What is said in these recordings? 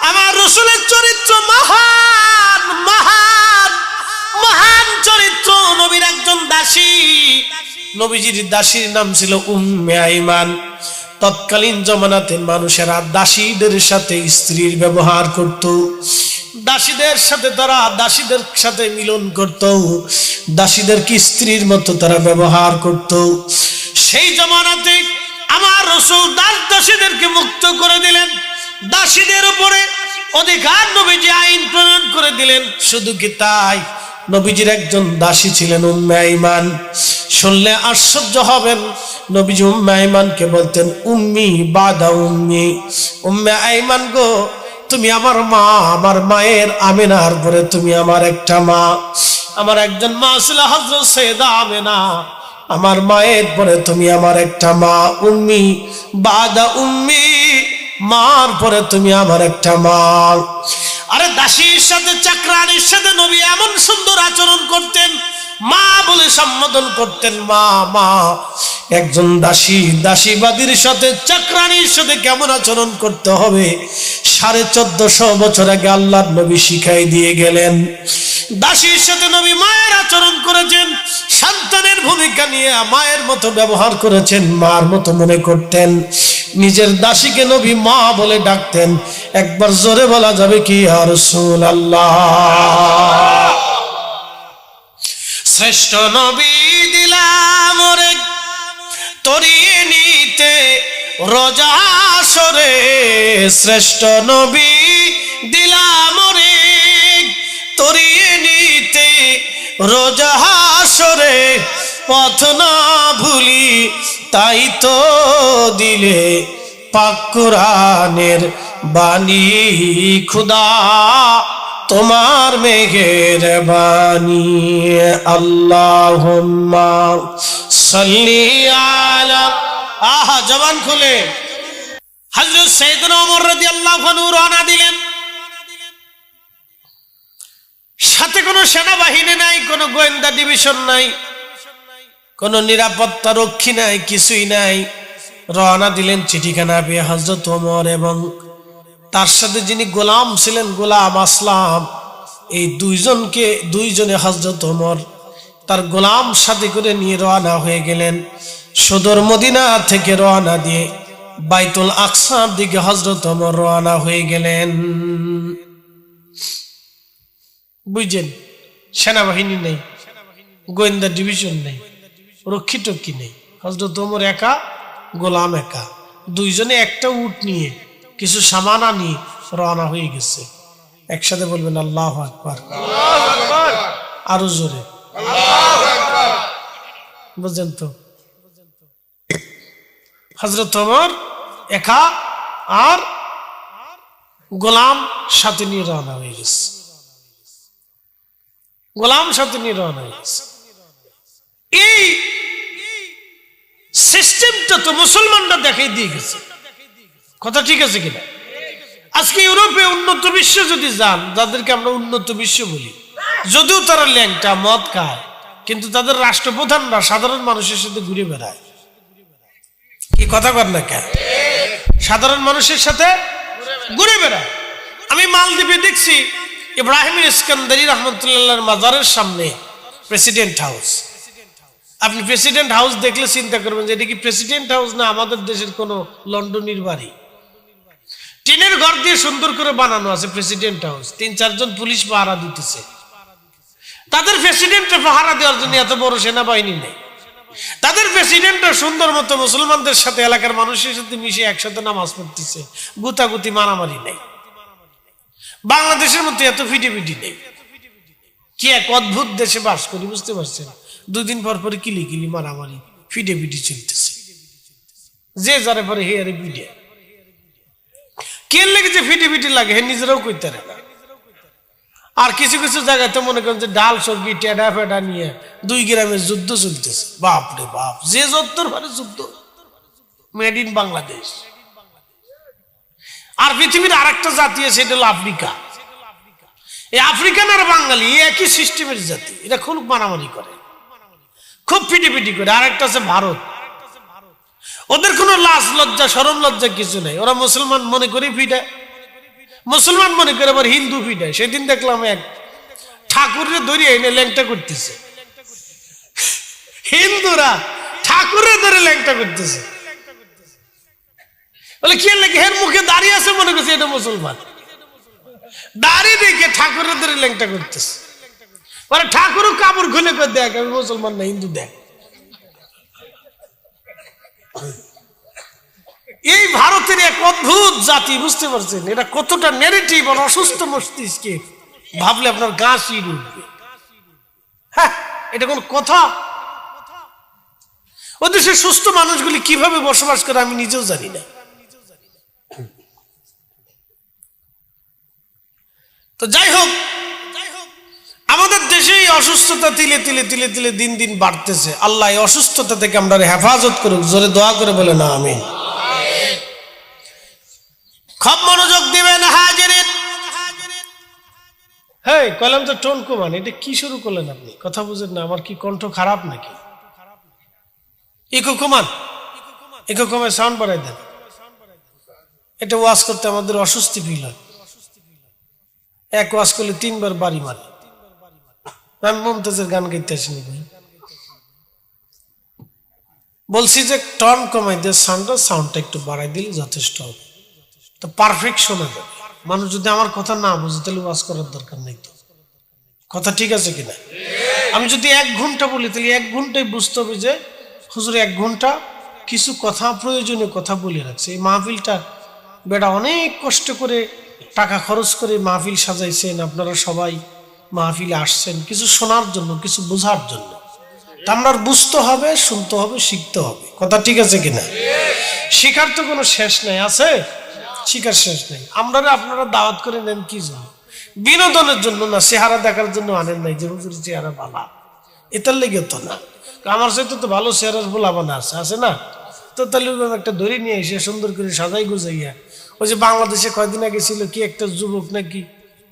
আমার রাসূলের চরিত্র মহান মহান মহান চরিত্র। নবীর একজন দাসী, নবীজির দাসীর নাম ছিল উম্মে আইমান। তৎকালীন জমানাতে মানুষেরা দাসীদের সাথে স্ত্রীর ব্যবহার করত, দাসীদের সাথে তারা দাসীদের সাথে মিলন করত, দাসীদেরকে স্ত্রীর মতো তারা ব্যবহার করত। সেই জমানাতে আমার রাসূল দাসীদেরকে মুক্ত করে দিলেন, দাসীদের উপরে অধিকার নবীজি আইন প্রণয়ন করে দিলেন। শুধু কি তাই, নবীজির একজন দাসী ছিলেন উম্মে আইমান। শুনলে আশ্চর্য হবেন, নবীজি উম্মে আইমানকে বলতেন উম্মি বাদা উম্মি। উম্মে আইমান গো, তুমি আমার মা, আমার মায়ের আমিনার পরে তুমি আমার একটা মা। আমার একজন মা ছিল হযরত সাইয়েদা আমিনা, আমার মায়ের পরে তুমি আমার একটা মা। উম্মি বাদা উম্মি, মার পরে তুমি আমার একটা মা। আরে দাসীর সাথে চাকরানির সাথে নবী এমন সুন্দর আচরণ করতেন, মা বলে সম্বোধন করতেন, মা মা। একজন দাসী দাসীবাদীর সাথে চাকরানির সাথে কেমন আচরণ করতে হবে 1450 বছর আগে আল্লাহর নবী শিখাই দিয়ে গেলেন। দাসীর সাথে নবী মায়ের আচরণ করেছেন, সন্তানের ভূমিকা নিয়ে মায়ের মতো ব্যবহার করেছেন, মার মতো মনে করতেন। নিজের দাসীকে নবী মা বলে ডাকতেন। একবার জোরে বলা যাবে কি ইয়া রাসূলুল্লাহ। শ্রেষ্ঠ নবী দিলাম ওরে তরিয়ে নিতে রোজা আসরে, শ্রেষ্ঠ নবী দিলাম ওরে তরিয়ে নিতে রোজা আসরে। পথ না ভুলি তাই তো দিলে পাক কুরআনের বাণী, খুদা তোমার মেহেরবানি। আল্লাহুম্মা সাল্লি আলা, আহা জবান খুলে হযরত সাইয়েদনা ওমর রাদিয়াল্লাহু আনহু রওনা দিলেন। সাথে কোনো সেনাবাহিনী নাই, কোনো গোয়েন্দা ডিভিশন নাই, কোনো নিরাপত্তা রক্ষী নাই, কিছুই নাই। রওনা দিলেন চিঠিখানা পেয়ে হযরত ওমর এবং তার সাথে যিনি গোলাম ছিলেন গোলাম আসলাম, এই দুইজনে হযরত ওমর তার গোলাম সাথে করে নিয়ে রওনা হয়ে গেলেন। সদর মদিনা থেকে রওনা দিয়ে বাইতুল আকসার দিকে হযরত ওমর রওনা হয়ে গেলেন। বুঝছেন, সেনাবাহিনী নেই, গোয়েন্দা ডিভিশন নেই, রক্ষী টক্ষী নেই, হযরত ওমর একা, গোলাম একা, দুইজনে একটা উট নিয়ে কিছু সামানা নিয়ে রওনা হয়ে গেছে। একসাথে বলবেন আল্লাহু আকবার, আরো জোরে বুঝছেন তো। হযরত ওমর একা আর গোলাম সাথে নিয়ে রওনা হয়ে গেছে, গোলাম সাথে নিয়ে রওনা হয়ে গেছে। এই সিস্টেমটা তো মুসলমানরা দেখাই দিয়ে গেছে, কথা ঠিক আছে কিনা? আজকে ইউরোপে উন্নত বিশ্ব যদি যান, যাদেরকে আমরা উন্নত বিশ্ব বলি, যদিও তারা ল্যাংটা মদ খায়, কিন্তু তাদের রাষ্ট্রপ্রধানরা সাধারণ মানুষের সাথে ঘুরে বেড়ায়। কি কথা বল না কেন? সাধারণ মানুষের সাথে ঘুরে বেড়ায়। আমি মালদ্বীপে দেখছি ইব্রাহিম ইস্কান্দারি রহমতুল্লাহর মাজারের সামনে প্রেসিডেন্ট হাউস। আপনি প্রেসিডেন্ট হাউস দেখলে চিন্তা করবেন যে এটা কি প্রেসিডেন্ট হাউস না আমাদের দেশের কোনো লন্ডনের বাড়ি। টিনের ঘর দিয়ে সুন্দর করে বানানো আছে প্রেসিডেন্ট হাউস, 3-4 জন পুলিশ পাহারা দিতেছে। তাদের প্রেসিডেন্টকে পাহারা দেওয়ার জন্য এত বড় সেনাবাহিনী নেই। তাদের প্রেসিডেন্টরা সুন্দর মতো মুসলমানদের সাথে, এলাকার মানুষের সাথে মিশে একসাথে নামাজ পড়তেছে, গুতাগুতি মারামারি নেই। বাংলাদেশের মধ্যে এত ফিটিফিটি নেই। কি এক অদ্ভুত দেশে বাস করি, বুঝতে পারছেন? 2 দিন পর পরে কিলি কিলি মারামারি ফিটিফিটি চলতেছে, যে যারে পরে হে আরে পিটে। কে লেগেছে ফিটিফিটি লাগে, হে নিজেরাও কইতে পারে না। আর কিছু কিছু জায়গায় তো মনে করেন যে ডাল সবজি টেডা ফেডা নিয়ে 2 গ্রামের যুদ্ধ চলতেছে। বাপরে বাপ, যে যুদ্ধর মানে যুদ্ধ, মেড ইন বাংলাদেশ। আর পৃথিবীর আরেকটা জাতি আছে, সেটা হলো আফ্রিকা। এই আফ্রিকান আর বাঙালি একই সিস্টেমের জাতি, এটা খুব মারামারি করে, খুব পিটিপিটি করে। আরেকটা আছে ভারত, ওদের কোনো লাজ লজ্জা শরম লজ্জা কিছু নেই, ওরা মুসলমান মনে করে পিটায়। মুসলমান মনে করে আবার হিন্দু পিটায়। সেদিন দেখলাম এক ঠাকুরের ধরে এনে ল্যাংটা করতেছে, হিন্দুরা ঠাকুরের ধরে ল্যাংটা করতেছে। বলে কি লাগে, হের মুখে দাঁড়িয়ে আছে মনে করছে এটা মুসলমান, দাড়ি দেখে ঠাকুরের ধরে ল্যাংটা করতেছে। মানে ঠাকুরও কাপড় খুলে করে দেখ আমি মুসলমান না হিন্দু দেখ। এই ভারতের এক অদ্ভুত জাতি, বুঝতে পারছেন এটা কতটা নেগেটিভ আর অসুস্থ মস্তিষ্কে, ভাবলে আপনার গা শির উঠবে। হ্যাঁ, এটা কোন কথা? ও দেশের সুস্থ মানুষগুলি কিভাবে বসবাস করে আমি নিজেও জানি না। তো যাই হোক, আমাদের দেশে এই অসুস্থতা তিলে তিলে তিলে তিলে দিন দিন বাড়তেছে। আল্লাহ এই অসুস্থতা থেকে আমরা হেফাজত করুক, জোরে দোয়া করে বলে না আমিন। খুব মনোযোগ দিবেন হাজিরিন। হ্যাঁ, কলাম তো টোন কমান, এটা কি শুরু করলেন আপনি? কথা বুঝেন না? আমার কি কণ্ঠ খারাপ নাকি? ইকো কমান, ইকো কমে সাউন্ড বাড়াই দেন। এটা ওয়াজ করতে আমাদের অস্বস্তি ফিল হয়। এক ওয়াজ করলে 3 বার বাড়ি মারে। আমি মমতাজের গান গাইতে আসিনি ভাই, বলছি যে টন কমাই দিয়ে সাউন্ডটা একটু বাড়াই দিলে যথেষ্ট হবে, তো পারফেক্ট শোনা যাবে। মানুষ যদি আমার কথা না বুঝে তাহলে ওয়াজ করার দরকার নেই। তো কথা ঠিক আছে কিনা? আমি যদি 1 ঘন্টা বলি তাহলে 1 ঘন্টায় বুঝতে হবে যে হুজুর 1 ঘন্টা কিছু কথা, প্রয়োজনীয় কথা বলে রাখছে। এই মাহফিলটা বেটা অনেক কষ্ট করে টাকা খরচ করে মাহফিল সাজাইছেন, আপনারা সবাই মাহফিলে আসছেন কিছু শোনার জন্য, কিছু বোঝার জন্য। তা আপনার বুঝতে হবে, শুনতে হবে, শিখতে হবে। কথা ঠিক আছে কিনা? শিখার তো কোনো শেষ নাই, আছে? শিখার শেষ নেই। আপনারা দাওয়াত করে নেন কি জন্য? বিনোদনের জন্য না, চেহারা দেখার জন্য আনেন নাই যে হুজুর চেহারা ভালো, এটার লেগে তো না। আমার সাথে তো ভালো চেহারার বলাবানা আছে না? তো তাহলে একটা দড়ি নিয়ে এসে সুন্দর করে সাজাই গুজাইয়া, ওই যে বাংলাদেশে কয়দিন আগে ছিল কি একটা যুবক নাকি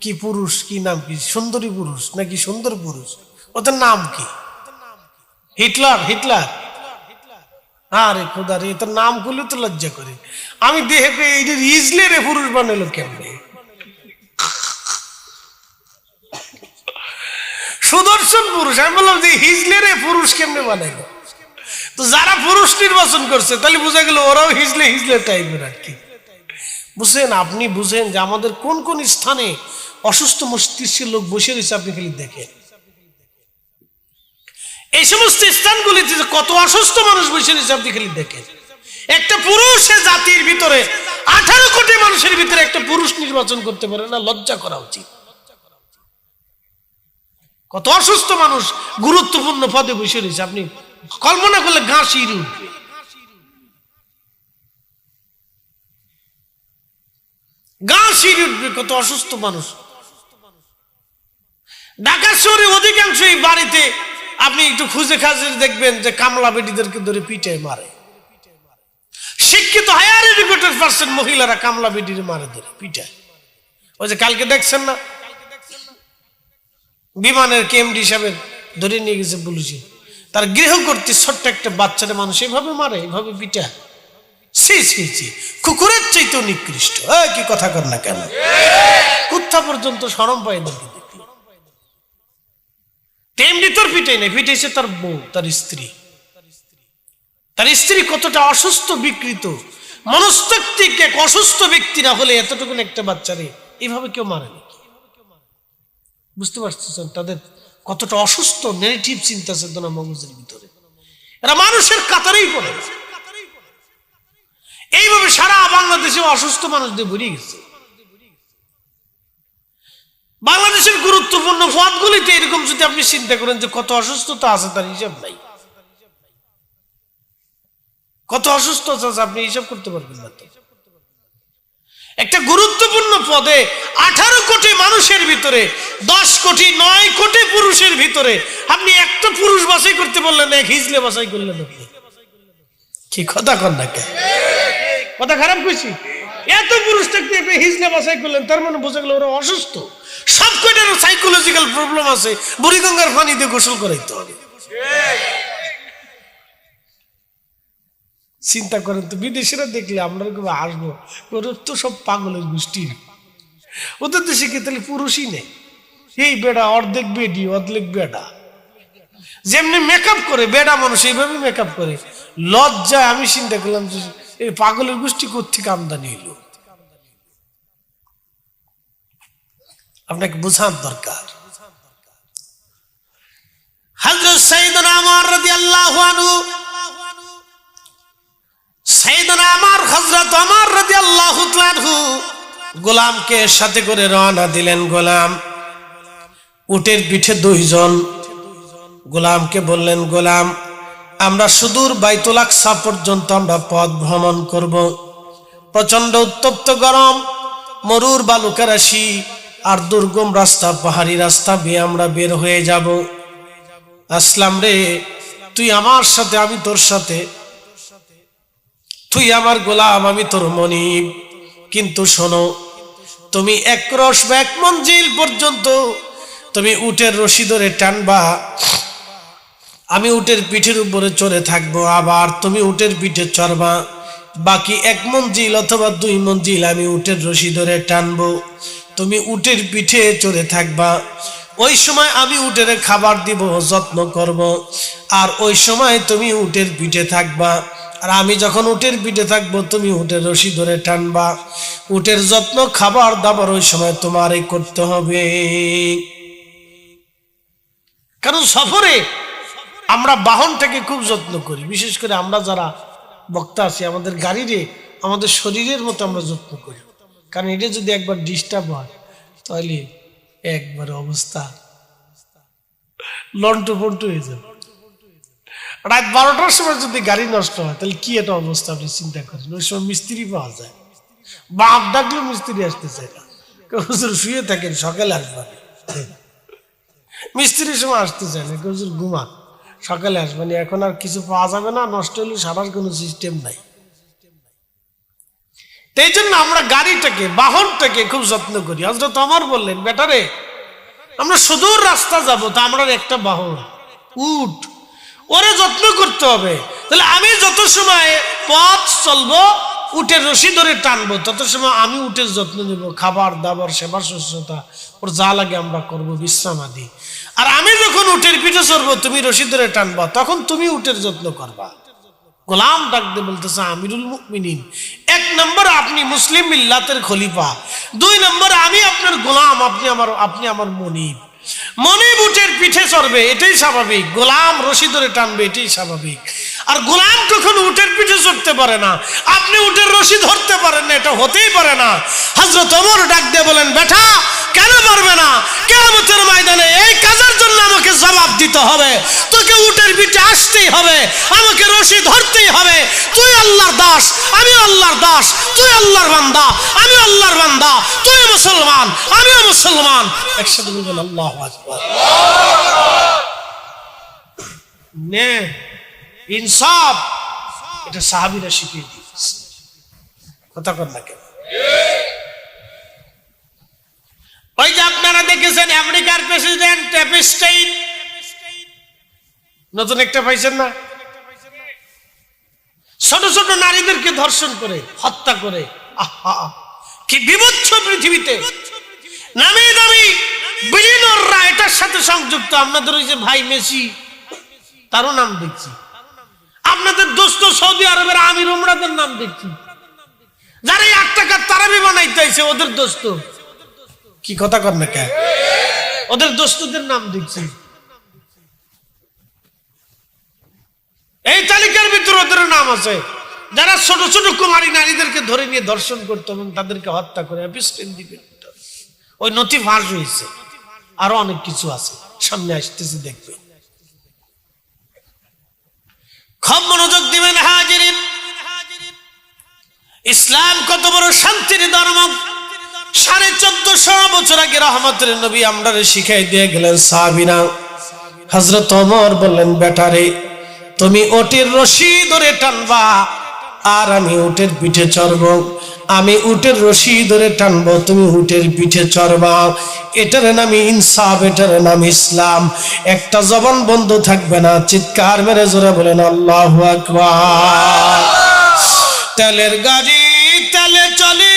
কি পুরুষ, কি নাম কি, সুন্দরী পুরুষ নাকি সুন্দর পুরুষ, ওদের নাম কি? হিটলার। আরে খোদা রে, এটার নাম গুলো তো লজ্জা করে। আমি দেখে ইজলের পুরুষ বানালো কেমনে? সুদর্শন পুরুষ। আমি বললাম যে হিজলের পুরুষ কেমনে বানাইলো? তো যারা পুরুষ নির্বাচন করছে তাহলে বোঝা গেল ওরাও হিজলে টাইপের আর কি। বুঝছেন? আপনি বুঝেন যে আমাদের কোন কোন স্থানে অসুস্থ মস্তিষ্কের লোক বসে রয়েছে, আপনি খালি দেখেন। এই সমস্ত স্থানগুলিতে কত অসুস্থ মানুষ বসে রয়েছে আপনি খালি দেখেন। একটা পুরুষের জাতির ভিতরে 18 কোটি মানুষের ভিতরে একটা পুরুষ নির্বাচন করতে পারে না, লজ্জা করা উচিত। কত অসুস্থ মানুষ গুরুত্বপূর্ণ পদে বসে রয়েছে, আপনি কল্পনা করলে গা শির উঠবে। গা শির উঠবে, কত অসুস্থ মানুষ। ঢাকা শহরে অধিকাংশই বাড়িতে আপনি একটু খুঁজে খাজে দেখবেন যে কামলা বেটিদেরকে ধরে পিঠে মারে। শিক্ষিত হায়ার এডুকেটেড পার্সন মহিলারা কামলা বেটির মারে ধরে পিঠায়। ওই যে কালকে দেখছেন না, বিমানের কেএমডি সাহেবের ধরে নিয়ে গেছে পুলিশে, তার গৃহকর্ত্রী ছোট্ট একটা বাচ্চারা মানুষ এইভাবে মারে, এইভাবে পিঠা। কুকুরের চাইতেও নিকৃষ্ট। কি কথা কর না কেন? কুত্তা পর্যন্ত শরম পায় না। তেমনি তোর পিটাই নাই, পিটাইছে তার বউ, তার স্ত্রী। তার স্ত্রী কতটা অসুস্থ, বিকৃত মনস্তাত্ত্বিক এক অসুস্থ ব্যক্তি না হলে এতটুকু একটা বাচ্চারে এইভাবে কেউ মারে নাকি? বুঝতে পারছেন তাদের কতটা অসুস্থ নেগেটিভ চিন্তা চেতনা মগজের ভিতরে। এরা মানুষের কাতারেই পড়ে। এইভাবে সারা বাংলাদেশে অসুস্থ মানুষ দিয়ে ভরে গেছে। বাংলাদেশের গুরুত্বপূর্ণ পদগুলিতে এরকম যদি আপনি চিন্তা করেন যে কত অসুস্থতা আছে, তার হিসাব নাই। কত অসুস্থতা আছে আপনি হিসাব করতে পারবেন না। তো একটা গুরুত্বপূর্ণ পদে 18 কোটি মানুষের ভিতরে 10 কোটি 9 কোটি পুরুষের ভিতরে আপনি একটা পুরুষ বাছাই করতে বললেন, এক হিজলে বাছাই করলেন। আপনি কি কথা কর না কেন? কথা খারাপ কইছি? এত পুরুষ থাকতে একটা হিজলে বাছাই করলেন, তার মানে বোঝা গেল ওরা অসুস্থ। সব কয়টার সাইকোলজিক্যাল প্রবলেম আছে, বুড়িগঙ্গার পানি দিয়ে গোসল করাইতে হবে। চিন্তা করেন তো, বিদেশিরা দেখলে আমরা আসবো, ওরা তো সব পাগলের গোষ্ঠীর। ওদের দেশে কি তাহলে পুরুষই নেই, এই বেড়া অর্ধেক বেডি অর্ধেক বেড়া, যেমনি মেকআপ করে বেড়া মানুষ এইভাবে মেকআপ করে। লজ্জায় আমি চিন্তা করলাম যে এই পাগলের গোষ্ঠী কোত্থেকে আমদানি হইল। আপনাকে বোঝার দরকার। হযরত সাইয়েদনা ওমর রাদিয়াল্লাহু আনহু, সাইয়েদনা ওমর, হযরত ওমর রাদিয়াল্লাহু তাআলা আনহু গোলামকে সাথে করে রওনা দিলেন। গোলাম উটের পিঠে 2 জন। গোলামকে বললেন, গোলাম আমরা সুদূর বাইতুল আকসা পর্যন্ত আমরা পথ ভ্রমণ করব। প্রচন্ড উত্তপ্ত গরম, মরুর বালুকা রাশি আর দুর্গম রাস্তা, পাহাড়ি রাস্তা বেয়ে আমরা বের হয়ে যাব। আসলাম রে, তুই আমার সাথে, আমি তোর সাথে, তুই আমার গোলাম, আমি তোর মনিব। কিন্তু শোনো, তুমি 1 ক্রোশ বা 1 মঞ্জিল পর্যন্ত তুমি উটের রশি ধরে টানবা, আমি উটের পিঠের উপরে চড়ে থাকবো, আবার তুমি উটের পিঠে চড়বা। বাকি 1 মঞ্জিল অথবা 2 মঞ্জিল আমি উটের রশি ধরে টানবো, তুমি উটের পিঠে চড়ে থাকবা। ওই সময় আমি উটের খাবার দিব, যত্ন করব, আর ওই সময় তুমি উটের পিঠে থাকবা। আর আমি যখন উটের পিঠে থাকবো, তুমি উটের রশি ধরে টানবা। উটের যত্ন, খাবার দাবার ওই সময় তোমারই করতে হবে। কারণ সফরে আমরা বাহনটাকে খুব যত্ন করি, বিশেষ করে আমরা যারা বক্তা আছি, আমাদের গাড়িরে আমাদের শরীরের মতো আমরা যত্ন করি। কারণ এটা যদি একবার ডিস্টার্ব হয় তাহলে একবার অবস্থা লন্টু পন্টু হয়ে যাবে। রাত 12টার সময় যদি গাড়ি নষ্ট হয় তাহলে কি একটা অবস্থা আপনি চিন্তা করেন। ওই সময় মিস্ত্রি পাওয়া যায়, বাপ ডাকলেও মিস্ত্রি আসতে চায় না, হুজুর শুয়ে থাকেন সকালে আসবেন। মিস্ত্রির সময় আসতে চায় না, হুজুর ঘুমান সকালে আসবেন। এখন আর কিছু পাওয়া যাবে না, নষ্ট হলে সারার কোনো সিস্টেম নাই। এই জন্য আমরা গাড়িটাকে, বাহনটাকে খুব যত্ন করি। হযরত ওমর বললেন, বেটারে আমরা সুদূর রাস্তা যাব, তা আমরা একটা বাহন উট, ওরে যত্ন করতে হবে। তাহলে আমি যত সময় পথ চলবো, উটের রশি ধরে টানবো, তত সময় আমি উটের যত্ন নেব, খাবার দাবার, সেবা শুশ্রূষা, ওর যা লাগে আমরা করবো, বিশ্রাম আদি। আর আমি যখন উটের পিঠে চড়বো, তুমি রশি ধরে টানবা, তখন তুমি উটের যত্ন করবা। গোলাম ডাক দিয়ে বলতেছে, আমিরুল মুমিনিন, 1 নম্বর আপনি মুসলিম মিল্লাতের খলিফা, 2 নম্বর আমি আপনার গোলাম, আপনি আমার মনিব। মনিব উটের পিঠে চড়বে, এটাই স্বাভাবিক। গোলাম রশি ধরে টানবে, এটাই স্বাভাবিক। আর গোলাম কখন উটের পিঠে চড়তে পারে না, আপনি উটের রশি ধরতে পারেন না, এটা হতেই পারে না। হযরত ওমর ডাক দিয়ে বলেন, বেটা কেন পারবে না? কিয়ামতের ময়দানে এই কাজের জন্য আমাকে জবাব দিতে হবে। তোকে উটের পিঠে আসতেই হবে, আমাকে রশি ধরতেই হবে। তুই আল্লাহর দাস, আমি আল্লাহর দাস। তুই আল্লাহর বান্দা, আমি আল্লাহর বান্দা। তুই মুসলমান, আমিও মুসলমান। একসাথে বলবেন আল্লাহু আকবার। নে ইনসাফ, এটা সাহাবীরা শিখিয়ে দিয়েছে। কথা কর না কেন? ওই যে আপনারা দেখেছেন আমেরিকার প্রেসিডেন্ট এপস্টাইন, নতুন একটা পাইছেন না? ছোট ছোট নারীদেরকে ধর্ষণ করে, হত্যা করে। আহা, কি বিভৎস পৃথিবীতে! নামি দামি বিলিয়নাররা এটার সাথে সংযুক্ত। আপনাদের ওই যে ভাই মেসি, তারও নাম দেখছি। আপনাদের দোস্ত সৌদি আরবের আমির উমরাদের নাম দেখছি। যারা 1 টাকার তারাবি বানাইতে আইছে, ওদের দোস্ত। কি কথা কর না কে? ওদের দোস্তদের নাম দেখছি। এই তালিকার ভিতরে ওদের নাম আছে, যারা ছোট ছোট কুমারী নারীদেরকে ধরে নিয়ে ধর্ষণ করতো এবং তাদেরকে হত্যা করে ওই নথি ফাঁস হয়েছে। আরো অনেক কিছু আছে, সামনে আসতেছে, দেখবে। খুব মনোযোগ দিবেন হাজিরিন। ইসলাম কত বড় শান্তির ধর্ম! 1450 বছর আগে রহমতের নবী আমরা শিখাই দিয়ে গেলেন সাহাবীরা। হযরত ওমর বললেন, বেটারে তুমি উটের রশি ধরে টানবা, আর আমি উটের পিঠে চড়বো। আমি উটের রশি ধরে টানবো, তুমি উটের পিঠে চড়বা। এটার নাম ইনসাফ, এটার নাম ইসলাম। একটা জবান বন্ধ থাকবে না। চিৎকার মেরে জোরে বলেন আল্লাহু আকবার। তেলের গাড়ি তেলে চলে,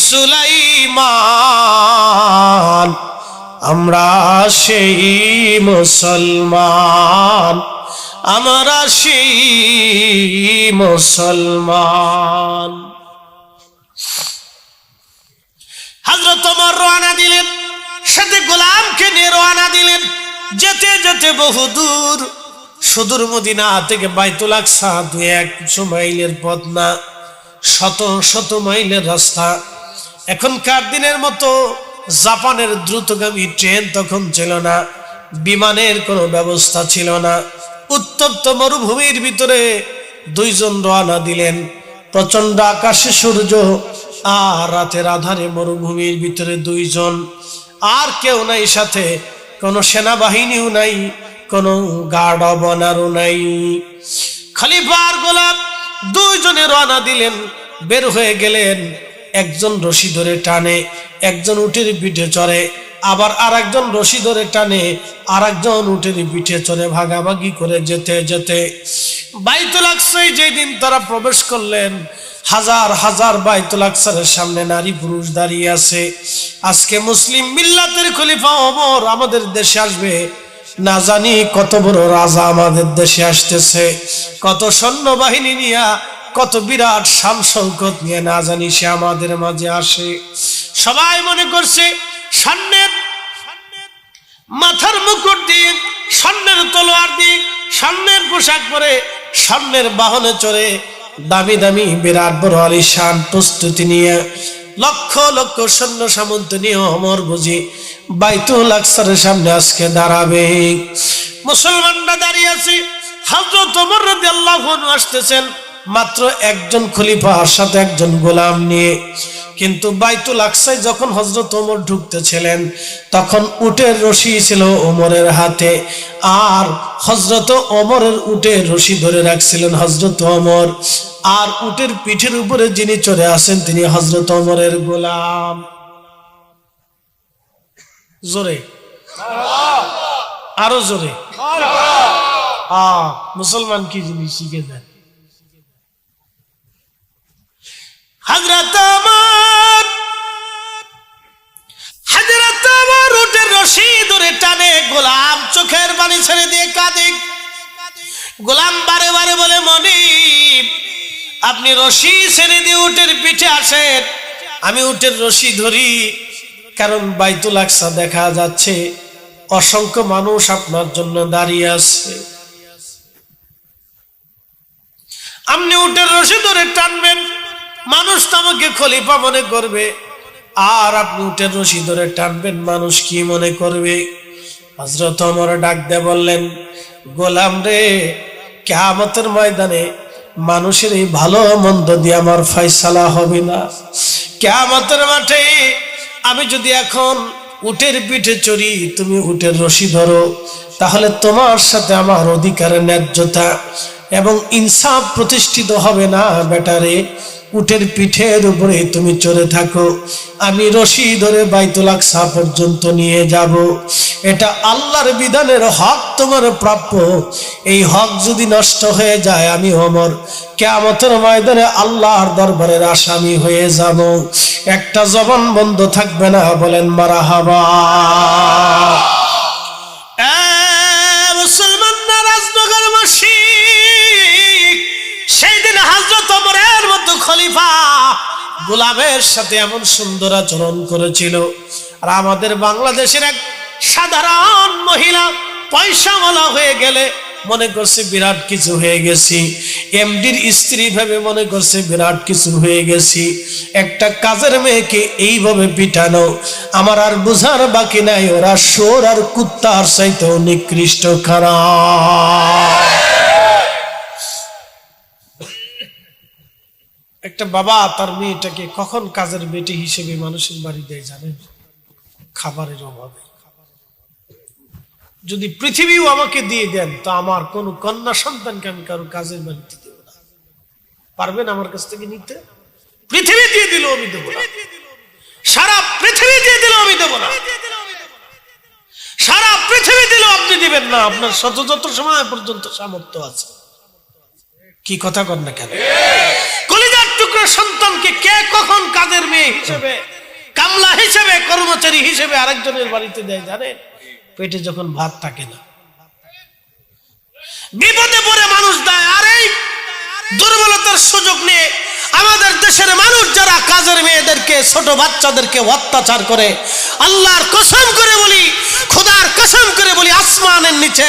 সুলাইমান, আমরা সেই মুসলমান, আমরা সেই মুসলমান। হযরত ওমর রওনা দিলেন, সাথে গোলামকে নিয়ে রওনা দিলেন। যেতে যেতে বহুদূর, সুদূর মদিনা থেকে বাইতুল আকসা 200 মাইলের পথ না, শত শত মাইলের রাস্তা। এখনকার দিনের মতো জাপানের দ্রুতগামী ট্রেন তখন ছিল না, বিমানের কোনো ব্যবস্থা ছিল না। উত্তপ্ত মরুভূমির ভিতরে দুইজন রওনা দিলেন। প্রচন্ড আকাশে সূর্য, আর রাতের আধারে মরুভূমির ভিতরে দুইজন, আর কেউ নাই সাথে, কোনো সেনাবাহিনীও নাই, কোনো গার্ড অব অনারও নাই। খলিফা আর গোলাম দুইজনে রওনা দিলেন, বের হয়ে গেলেন। একজন রশি ধরে টানে, একজন উটের পিঠে চড়ে, আবার আরেকজন রশি ধরে টানে, আরেকজন উটের পিঠে চড়ে, ভাগাভাগি করে যেতে যেতে বাইতুল আকসায় যেদিন তারা প্রবেশ করলেন, হাজার হাজার বাইতুল আকসার সামনে নারী পুরুষ দাঁড়িয়ে আছে। আজকে মুসলিম মিল্লাতের খলিফা ওমর আমাদের দেশে আসবে, না জানি কত বড় রাজা আমাদের দেশে আসতেছে, কত সৈন্যবাহিনী নিয়ে, কত বিরাট শান শৌকত নিয়ে না জানি সে আমাদের মাঝে আসে। সবাই মনে করছে স্বর্ণের মাথার মুকুট দিয়ে, স্বর্ণের তলোয়ার দিয়ে, স্বর্ণের পোশাক পরে, স্বর্ণের বাহনে চড়ে, দামি দামি বিরাট বড় আলিশান প্রস্তুতি নিয়ে, লক্ষ লক্ষ সৈন্য সামন্ত নিয়ে ওমর বুঝি বাইতুল আকসার সামনে আজকে দাঁড়াবে। মুসলমানরা দাঁড়িয়ে আছে, হযরত ওমর রাদিয়াল্লাহু আনহু আসতেছেন মাত্র একজন খলিফার সাথে একজন গোলাম নিয়ে। কিন্তু বাইতুল আকসায় যখন হযরত ওমর ঢুকতেছিলেন, তখন উটের রশি ছিল ওমরের হাতে, আর হযরত ওমরের উটের রশি ধরে রাখছিলেন হযরত ওমর, আর উটের পিঠের উপরে যিনি চড়ে আছেন তিনি হযরত ওমরের গোলাম। জোরে, আরো জোরে। মুসলমান কি জিনিস শিখে দেন। হযরত ওমর উটের রশি ধরে টানে, গোলাম চোখের পানি ছেড়ে দিয়ে কাঁদে। গোলাম বারে বারে বলে, মনিব আপনি রশি ছেড়ে দিয়ে উটের পিঠে আসেন, আমি উটের রশি ধরি, কারণ বাইতুল আকসা দেখা যাচ্ছে, অসংখ্য মানুষ আপনার জন্য দাঁড়িয়ে আছে। আপনি উটের রশি ধরে টানবেন, মানুষ তো আমাকে খলিফা মনে করবে, আর আপনি উটের রশি ধরে টানবেন, মানুষ কি মনে করবে? হযরত ওমর ডাক দিয়ে বললেন, গোলাম রে, কিয়ামতের ময়দানে মানুষের এই ভালো মন্দ দিয়ে আমার ফয়সালা হবে না। কিয়ামতের মাঠে আমি যদি এখন উটের পিঠে চড়ি, তুমি উটের রশি ধরো, তাহলে তোমার সাথে আমার অধিকারের ন্যায্যতা এবং ইনসাফ প্রতিষ্ঠিত হবে না। বেটারে, উটের পিঠের উপরে তুমি চড়ে থাকো, আমি রশি ধরে বাইতুল আকসা পর্যন্ত নিয়ে যাব। এটা আল্লাহর বিধানের হক, তোমার প্রাপ্য। এই হক যদি নষ্ট হয়ে যায়, আমি ওমর কিয়ামতের ময়দানে আল্লাহর দরবারের আসামি হয়ে যাব। একটা জবান বন্ধ থাকবে না, বলেন মারহাবা। মুসলমানরা রাজনগর মসজিদ, সেই দিন হযরত ওমরের মতো খলিফা গোলামের সাথে এমন সুন্দর আচরণ করেছিল। আর আমাদের বাংলাদেশের এক সাধারণ মহিলা পয়সাওয়ালা হয়ে গেলে মনে করছে বিরাট কিছু হয়ে গেছি, এমডির স্ত্রী ভেবে মনে করছে বিরাট কিছু হয়ে গেছি। একটা কাজের মেয়েকে এইভাবে পিটানো আমার আর বুঝার বাকি নাই, ওরা শোর আর কুত্তার চাইতেও নিকৃষ্ট খারাপ। একটা বাবা তার মেয়েটাকে কখন কাজের বেটি হিসেবে মানুষের বাড়ি দেয় জানেন? খাবারের অভাবে। যদি পৃথিবীও আমাকে দিয়ে দেন, তো আমার কোন কন্যা সন্তানকে আমি কারো কাজের বাড়িতে দেব না। পারবেন আমার কাছ থেকে নিতে? পৃথিবী দিয়ে দিল আমি দেব না, সারা পৃথিবী দিয়ে দিল আমি দেব না, সারা পৃথিবী দিল আপনি দিবেন না। আপনার যত সময় পর্যন্ত সামর্থ্য আছে। কি কথা কর না কেন? কলিজার টুকরো সন্তানকে কে কখন কাজের মেয়ে হিসেবে, কামলা হিসেবে, কর্মচারী হিসেবে আরেকজনের বাড়িতে দেয় জানেন? পেটে যখন ভাত থাকে না। বিপদে পড়ে মানুষ দেয়। আর এই দুর্বলতার সুযোগ নিয়ে আমাদের দেশের মানুষ যারা কাজের মেয়েদেরকে, ছোট বাচ্চাদেরকে অত্যাচার করে, আল্লাহর কসম করে বলি, খোদার কসম করে বলি, আসমানের নিচে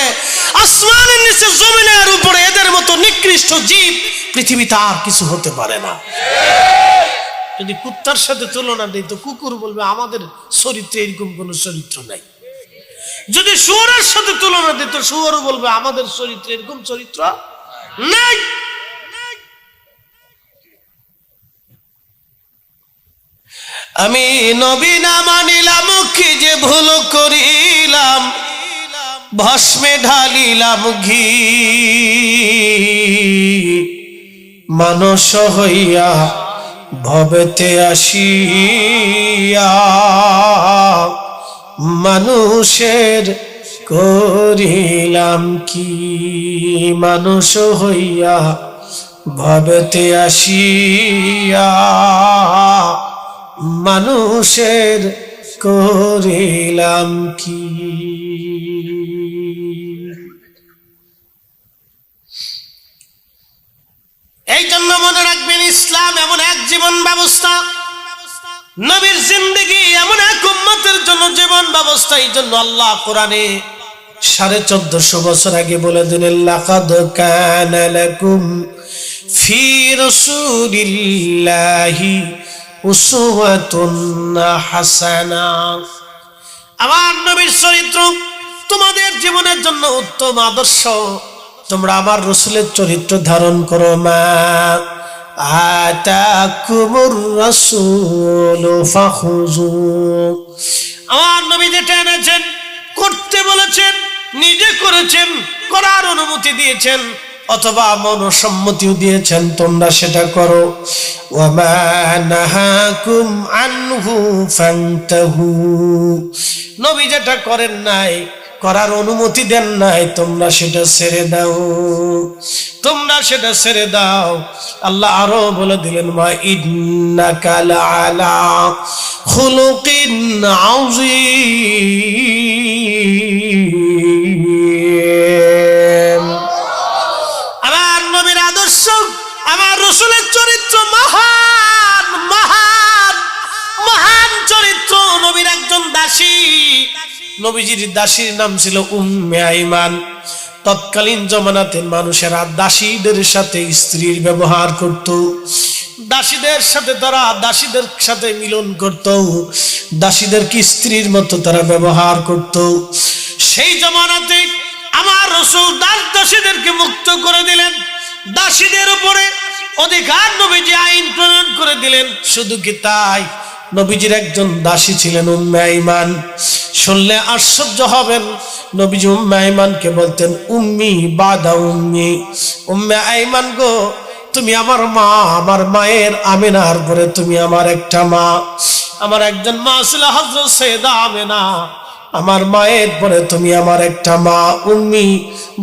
জমিনের উপরে এদের মতো নিকৃষ্ট জীব পৃথিবীতে আর কিছু হতে পারে না। যদি কুত্তার সাথে তুলনা দেই তো কুকুর বলবে আমাদের চরিত্রে এরকম কোন চরিত্র নাই। যদি শুয়োরের সাথে তুলনা দিই তো শুয়োরও বলবে আমাদের চরিত্রে এরকম চরিত্র নাই। আমি নবী না মানিলাম, কি যে ভুল করিলাম, ভস্মে ঢালিলাম ঘি, মানস হইয়া ভবেতে আসিয়া, মানুষের করিলাম কি, মানুষ হইয়া ভবেতে আসিয়া, মানুষের করিলাম কি। এই জন্য মনে রাখবেন, ইসলাম এমন এক জীবন ব্যবস্থা, নবীর জিন্দেগি এমন এক উম্মতের জন্য জীবন ব্যবস্থা। এই জন্য আল্লাহ কোরআনে 1450 বছর আগে বলে দিলেন, লাকাদ কানা লাকুম ফি রাসূলিল্লাহি উসওয়াতুন হাসানা। আমার নবীর চরিত্র তোমাদের জীবনের জন্য উত্তম আদর্শ। তোমরা আমার রাসূলের চরিত্র ধারণ করো। মা আতাকুমুর রাসূলু ফাখুযু। আমার নবী যেটা এনেছেন, করতে বলেছেন, নিজে করেছেন, করার অনুমতি দিয়েছেন অথবা মনসম্মতিও দিয়েছেন, তোমরা সেটা করো। ওয়া মা নাহাকুম আনহু ফান্তাহু। নবী যেটা করেন নাই, করার অনুমতি দেন নাই, তোমরা সেটা ছেড়ে দাও, তোমরা সেটা ছেড়ে দাও। আল্লাহ আরো বলে দিলেন, মা ইন্নাকা লাআলা খুলুকিন আযীম। আমার নবীর আদর্শ, আমার রাসূলের চরিত্র মহান মহান মহান চরিত্র। নবীর একজন দাসী, নবীজির দাসীর নাম ছিল উম্মে আইমান। তৎকালীন জমানাতে মানুষেরা দাসীদের সাথে স্ত্রীর ব্যবহার করত, দাসীদের সাথে তারা দাসীদের সাথে মিলন করত, দাসীদেরকে স্ত্রীর মতো তারা ব্যবহার করত। সেই জমানাতে আমার রাসূল দাসীদেরকে মুক্ত করে দিলেন, দাসীদের উপরে অধিকার নবীজি আইন প্রণয়ন করে দিলেন। শুধু কি তাই, নবীজির একজন দাসী ছিলেন উম্মে আইমান। শুনলে আশ্চর্য হবেন, নবীজি উম্মে আইমানকে বলতেন উম্মি বাদা উম্মি। উম্মে আইমান গো, তুমি আমার মা, আমার মায়ের আমিনার পরে তুমি আমার একটা মা। আমার একজন মা ছিল হযরত সাইয়েদা আমিনা, আমার মায়ের পরে তুমি আমার একটা মা। উম্মি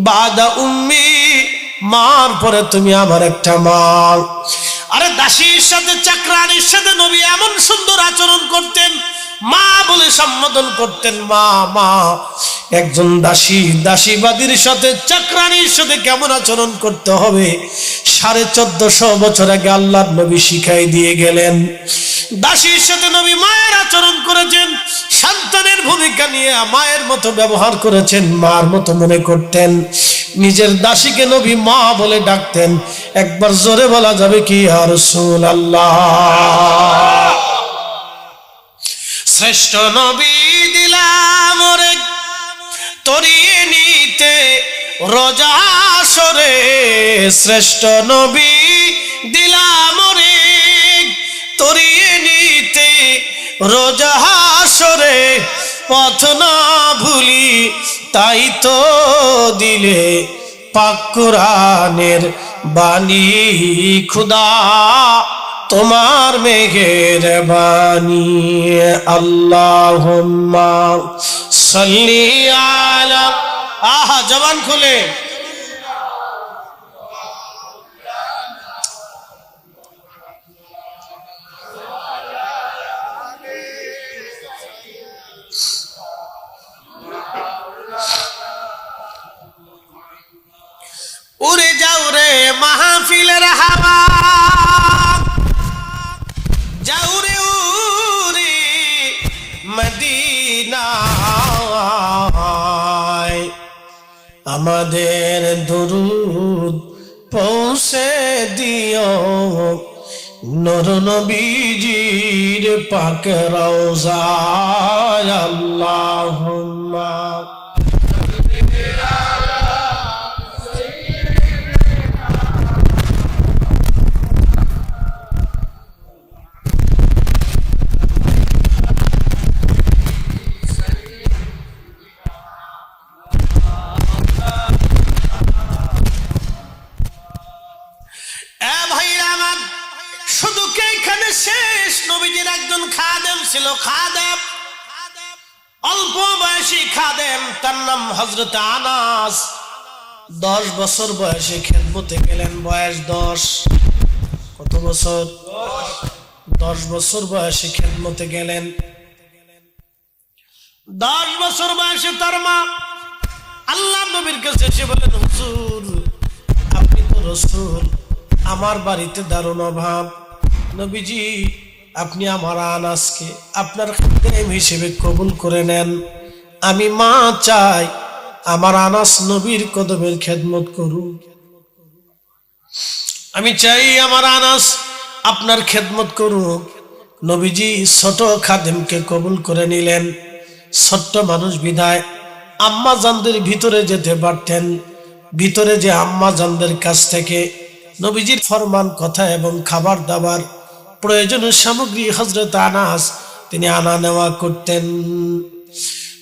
বাদা উম্মি, মার পরে তুমি আমার একটা মা। আরে দাসীর সাথে, চাকরানির সাথে নবী এমন সুন্দর আচরণ করতেন, মা বলে সম্বোধন করতেন, মা মা। একজন দাসী, দাসীবাদীর সাথে, চাকরানির সাথে কেমন আচরণ করতে হবে 1450 বছর আগে আল্লাহর নবী শিখাই দিয়ে গেলেন। দাসীর সাথে নবী মায়ের আচরণ করেছেন, সন্তানের ভূমিকা নিয়ে মায়ের মতো ব্যবহার করেছেন, মার মতো মনে করতেন। নিজের দাসীকে নবী মা বলে ডাকতেন। একবার জোরে বলা যাবে কি, ইয়া রাসূলুল্লাহ। শ্রেষ্ঠ নবী দিলাম রে তরিয়ে নিতে রোজা আসরে, শ্রেষ্ঠ নবী দিলাম রে তরিয়ে নিতে রোজা আসরে, পথ না ভুলি তাই তো দিলে পাক কুরআনের বাণী। খুদা তোমার মেঘের বাণী। আল্লাহুম্মা সাল্লি আলা, আহা জবান খুলে, মদিনায় আমাদের দরুদ পৌঁছে দিও নূর নবীজির পাক রওজায় আল্লাহুম্মা শেষ নবীজির একজন খাদেম ছিল, খাদেম, অল্প বয়সী খাদেম, তার নাম হযরত আনাস। 10 বছর বয়সে খেদমতে গেলেন। বয়স 10। কত বছর? 10 বছর বয়সে খেদমতে গেলেন। 10 বছর বয়সে তার মা আল্লাহ নবীর কাছে এসে বলেন, হুজুর আপনি তো রাসূল, আমার বাড়িতে দারুণ অভাব, নবীজি আপনি আমার আনাসকে আপনার খাদেম হিসেবে কবুল করে নেন। আমি মা চাই আমার আনাস নবীর কদমের খেদমত করুক। আমি চাই আমার আনাস আপনার খেদমত করুক। নবীজি ছোট খাদেমকে কবুল করে নিলেন। ছোট্ট মানুষ বিধায় আম্মা জানদের ভিতরে যেতে পারতেন। ভিতরে যে আম্মা জানদের কাছ থেকে নবীজির ফরমান কথা এবং খাবার দাবার প্রয়োজনীয় সামগ্রী হযরত আনাস তিনি আনা নেওয়া করতেন।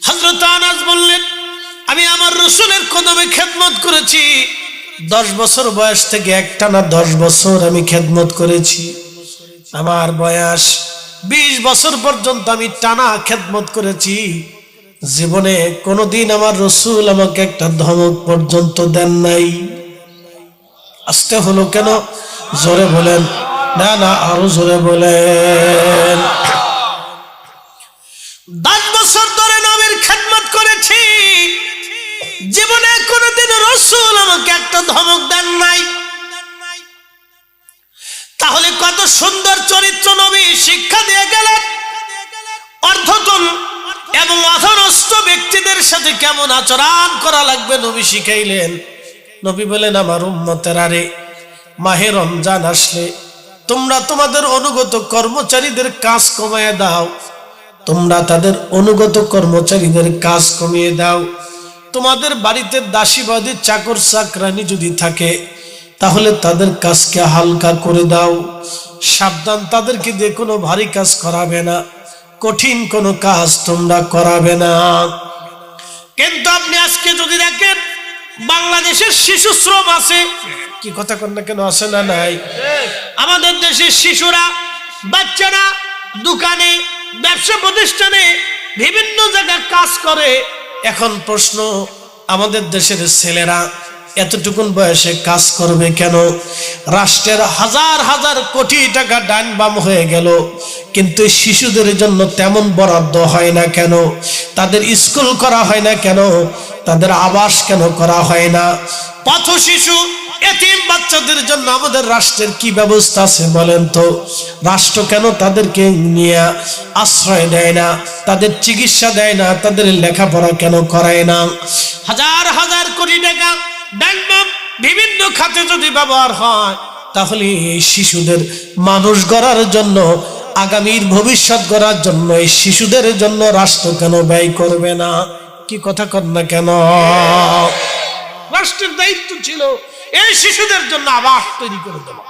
হযরত আনাস বললেন, আমি আমার রাসূলের কদমে খেদমত করেছি 10 বছর বয়স থেকে, একটানা 10 বছর আমি খেদমত করেছি। আমার বয়স 20 বছর পর্যন্ত আমি টানা খেদমত করেছি। জীবনে কোনোদিন আমার রাসূল আমাকে একটা ধমক পর্যন্ত দেন নাই। আস্তে হলো কেন? জোরে বলেন। না না, আরো জোরে বলেন। 10 বছর ধরে নবীর খেদমত করেছি, জীবনে কোনোদিন রাসূল আমাকে একটা ধমক দেন নাই। তাহলে কত সুন্দর চরিত্র নবী শিক্ষা দিয়ে গেলেন। অর্ধতন এবং অধরস্থ ব্যক্তিদের সাথে কেমন আচরণ করা লাগবে নবী শিখাইলেন। নবী বলেন, আমার উম্মতেরা রে, মাহে রমজান আসলে তোমরা তোমাদের অনুগত কর্মচারীদের কাজ কমিয়ে দাও। তোমরা তাদের অনুগত কর্মচারীদের কাজ কমিয়ে দাও। তোমাদের বাড়িতে দাসীবাদী চাকর চাকরানি যদি থাকে তাহলে তাদের কাজকে হালকা করে দাও। সাবধান, তাদেরকে দিয়ে কোনো ভারী কাজ করাবে না, কঠিন কোনো কাজ তোমরা করাবে না। কিন্তু আপনি আজকে যদি দেখেন বাংলাদেশের শিশু শ্রম আছে, কি কথা কন না কেন, আছে না নাই? আমাদের দেশের শিশুরা, বাচ্চারা দোকানে, ব্যবসা প্রতিষ্ঠানে বিভিন্ন জায়গায় কাজ করে। এখন প্রশ্ন, আমাদের দেশের ছেলেরা এতটুকুন বয়সে কাজ করবে কেন? রাষ্ট্রের হাজার হাজার কোটি টাকা ডান বাম হয়ে গেল, কিন্তু শিশুদের জন্য তেমন বরাদ্দ হয় না কেন? তাদের স্কুল করা হয় না কেন? তাদের আবাস কেন করা হয় না? পথ শিশু, এতিম বাচ্চাদের জন্য আমাদের রাষ্ট্রের কি ব্যবস্থা আছে বলেন তো? রাষ্ট্র কেন তাদেরকে নিয়ে আশ্রয় দেয় না, তাদের চিকিৎসা দেয় না, তাদের লেখাপড়া কেন করায় না? হাজার হাজার কোটি টাকা ডাইনবাম বিভিন্ন খাতে যদি ব্যবহার হয়, তাহলে এই শিশুদের মানুষ গড়ার জন্য, আগামীর ভবিষ্যৎ গড়ার জন্য এই শিশুদের জন্য রাষ্ট্র কেন ব্যয় করবে না? কি কথা কর না কেন? রাষ্ট্রের দায়িত্ব ছিল এই শিশুদের জন্য আবাস তৈরি করে দেওয়া।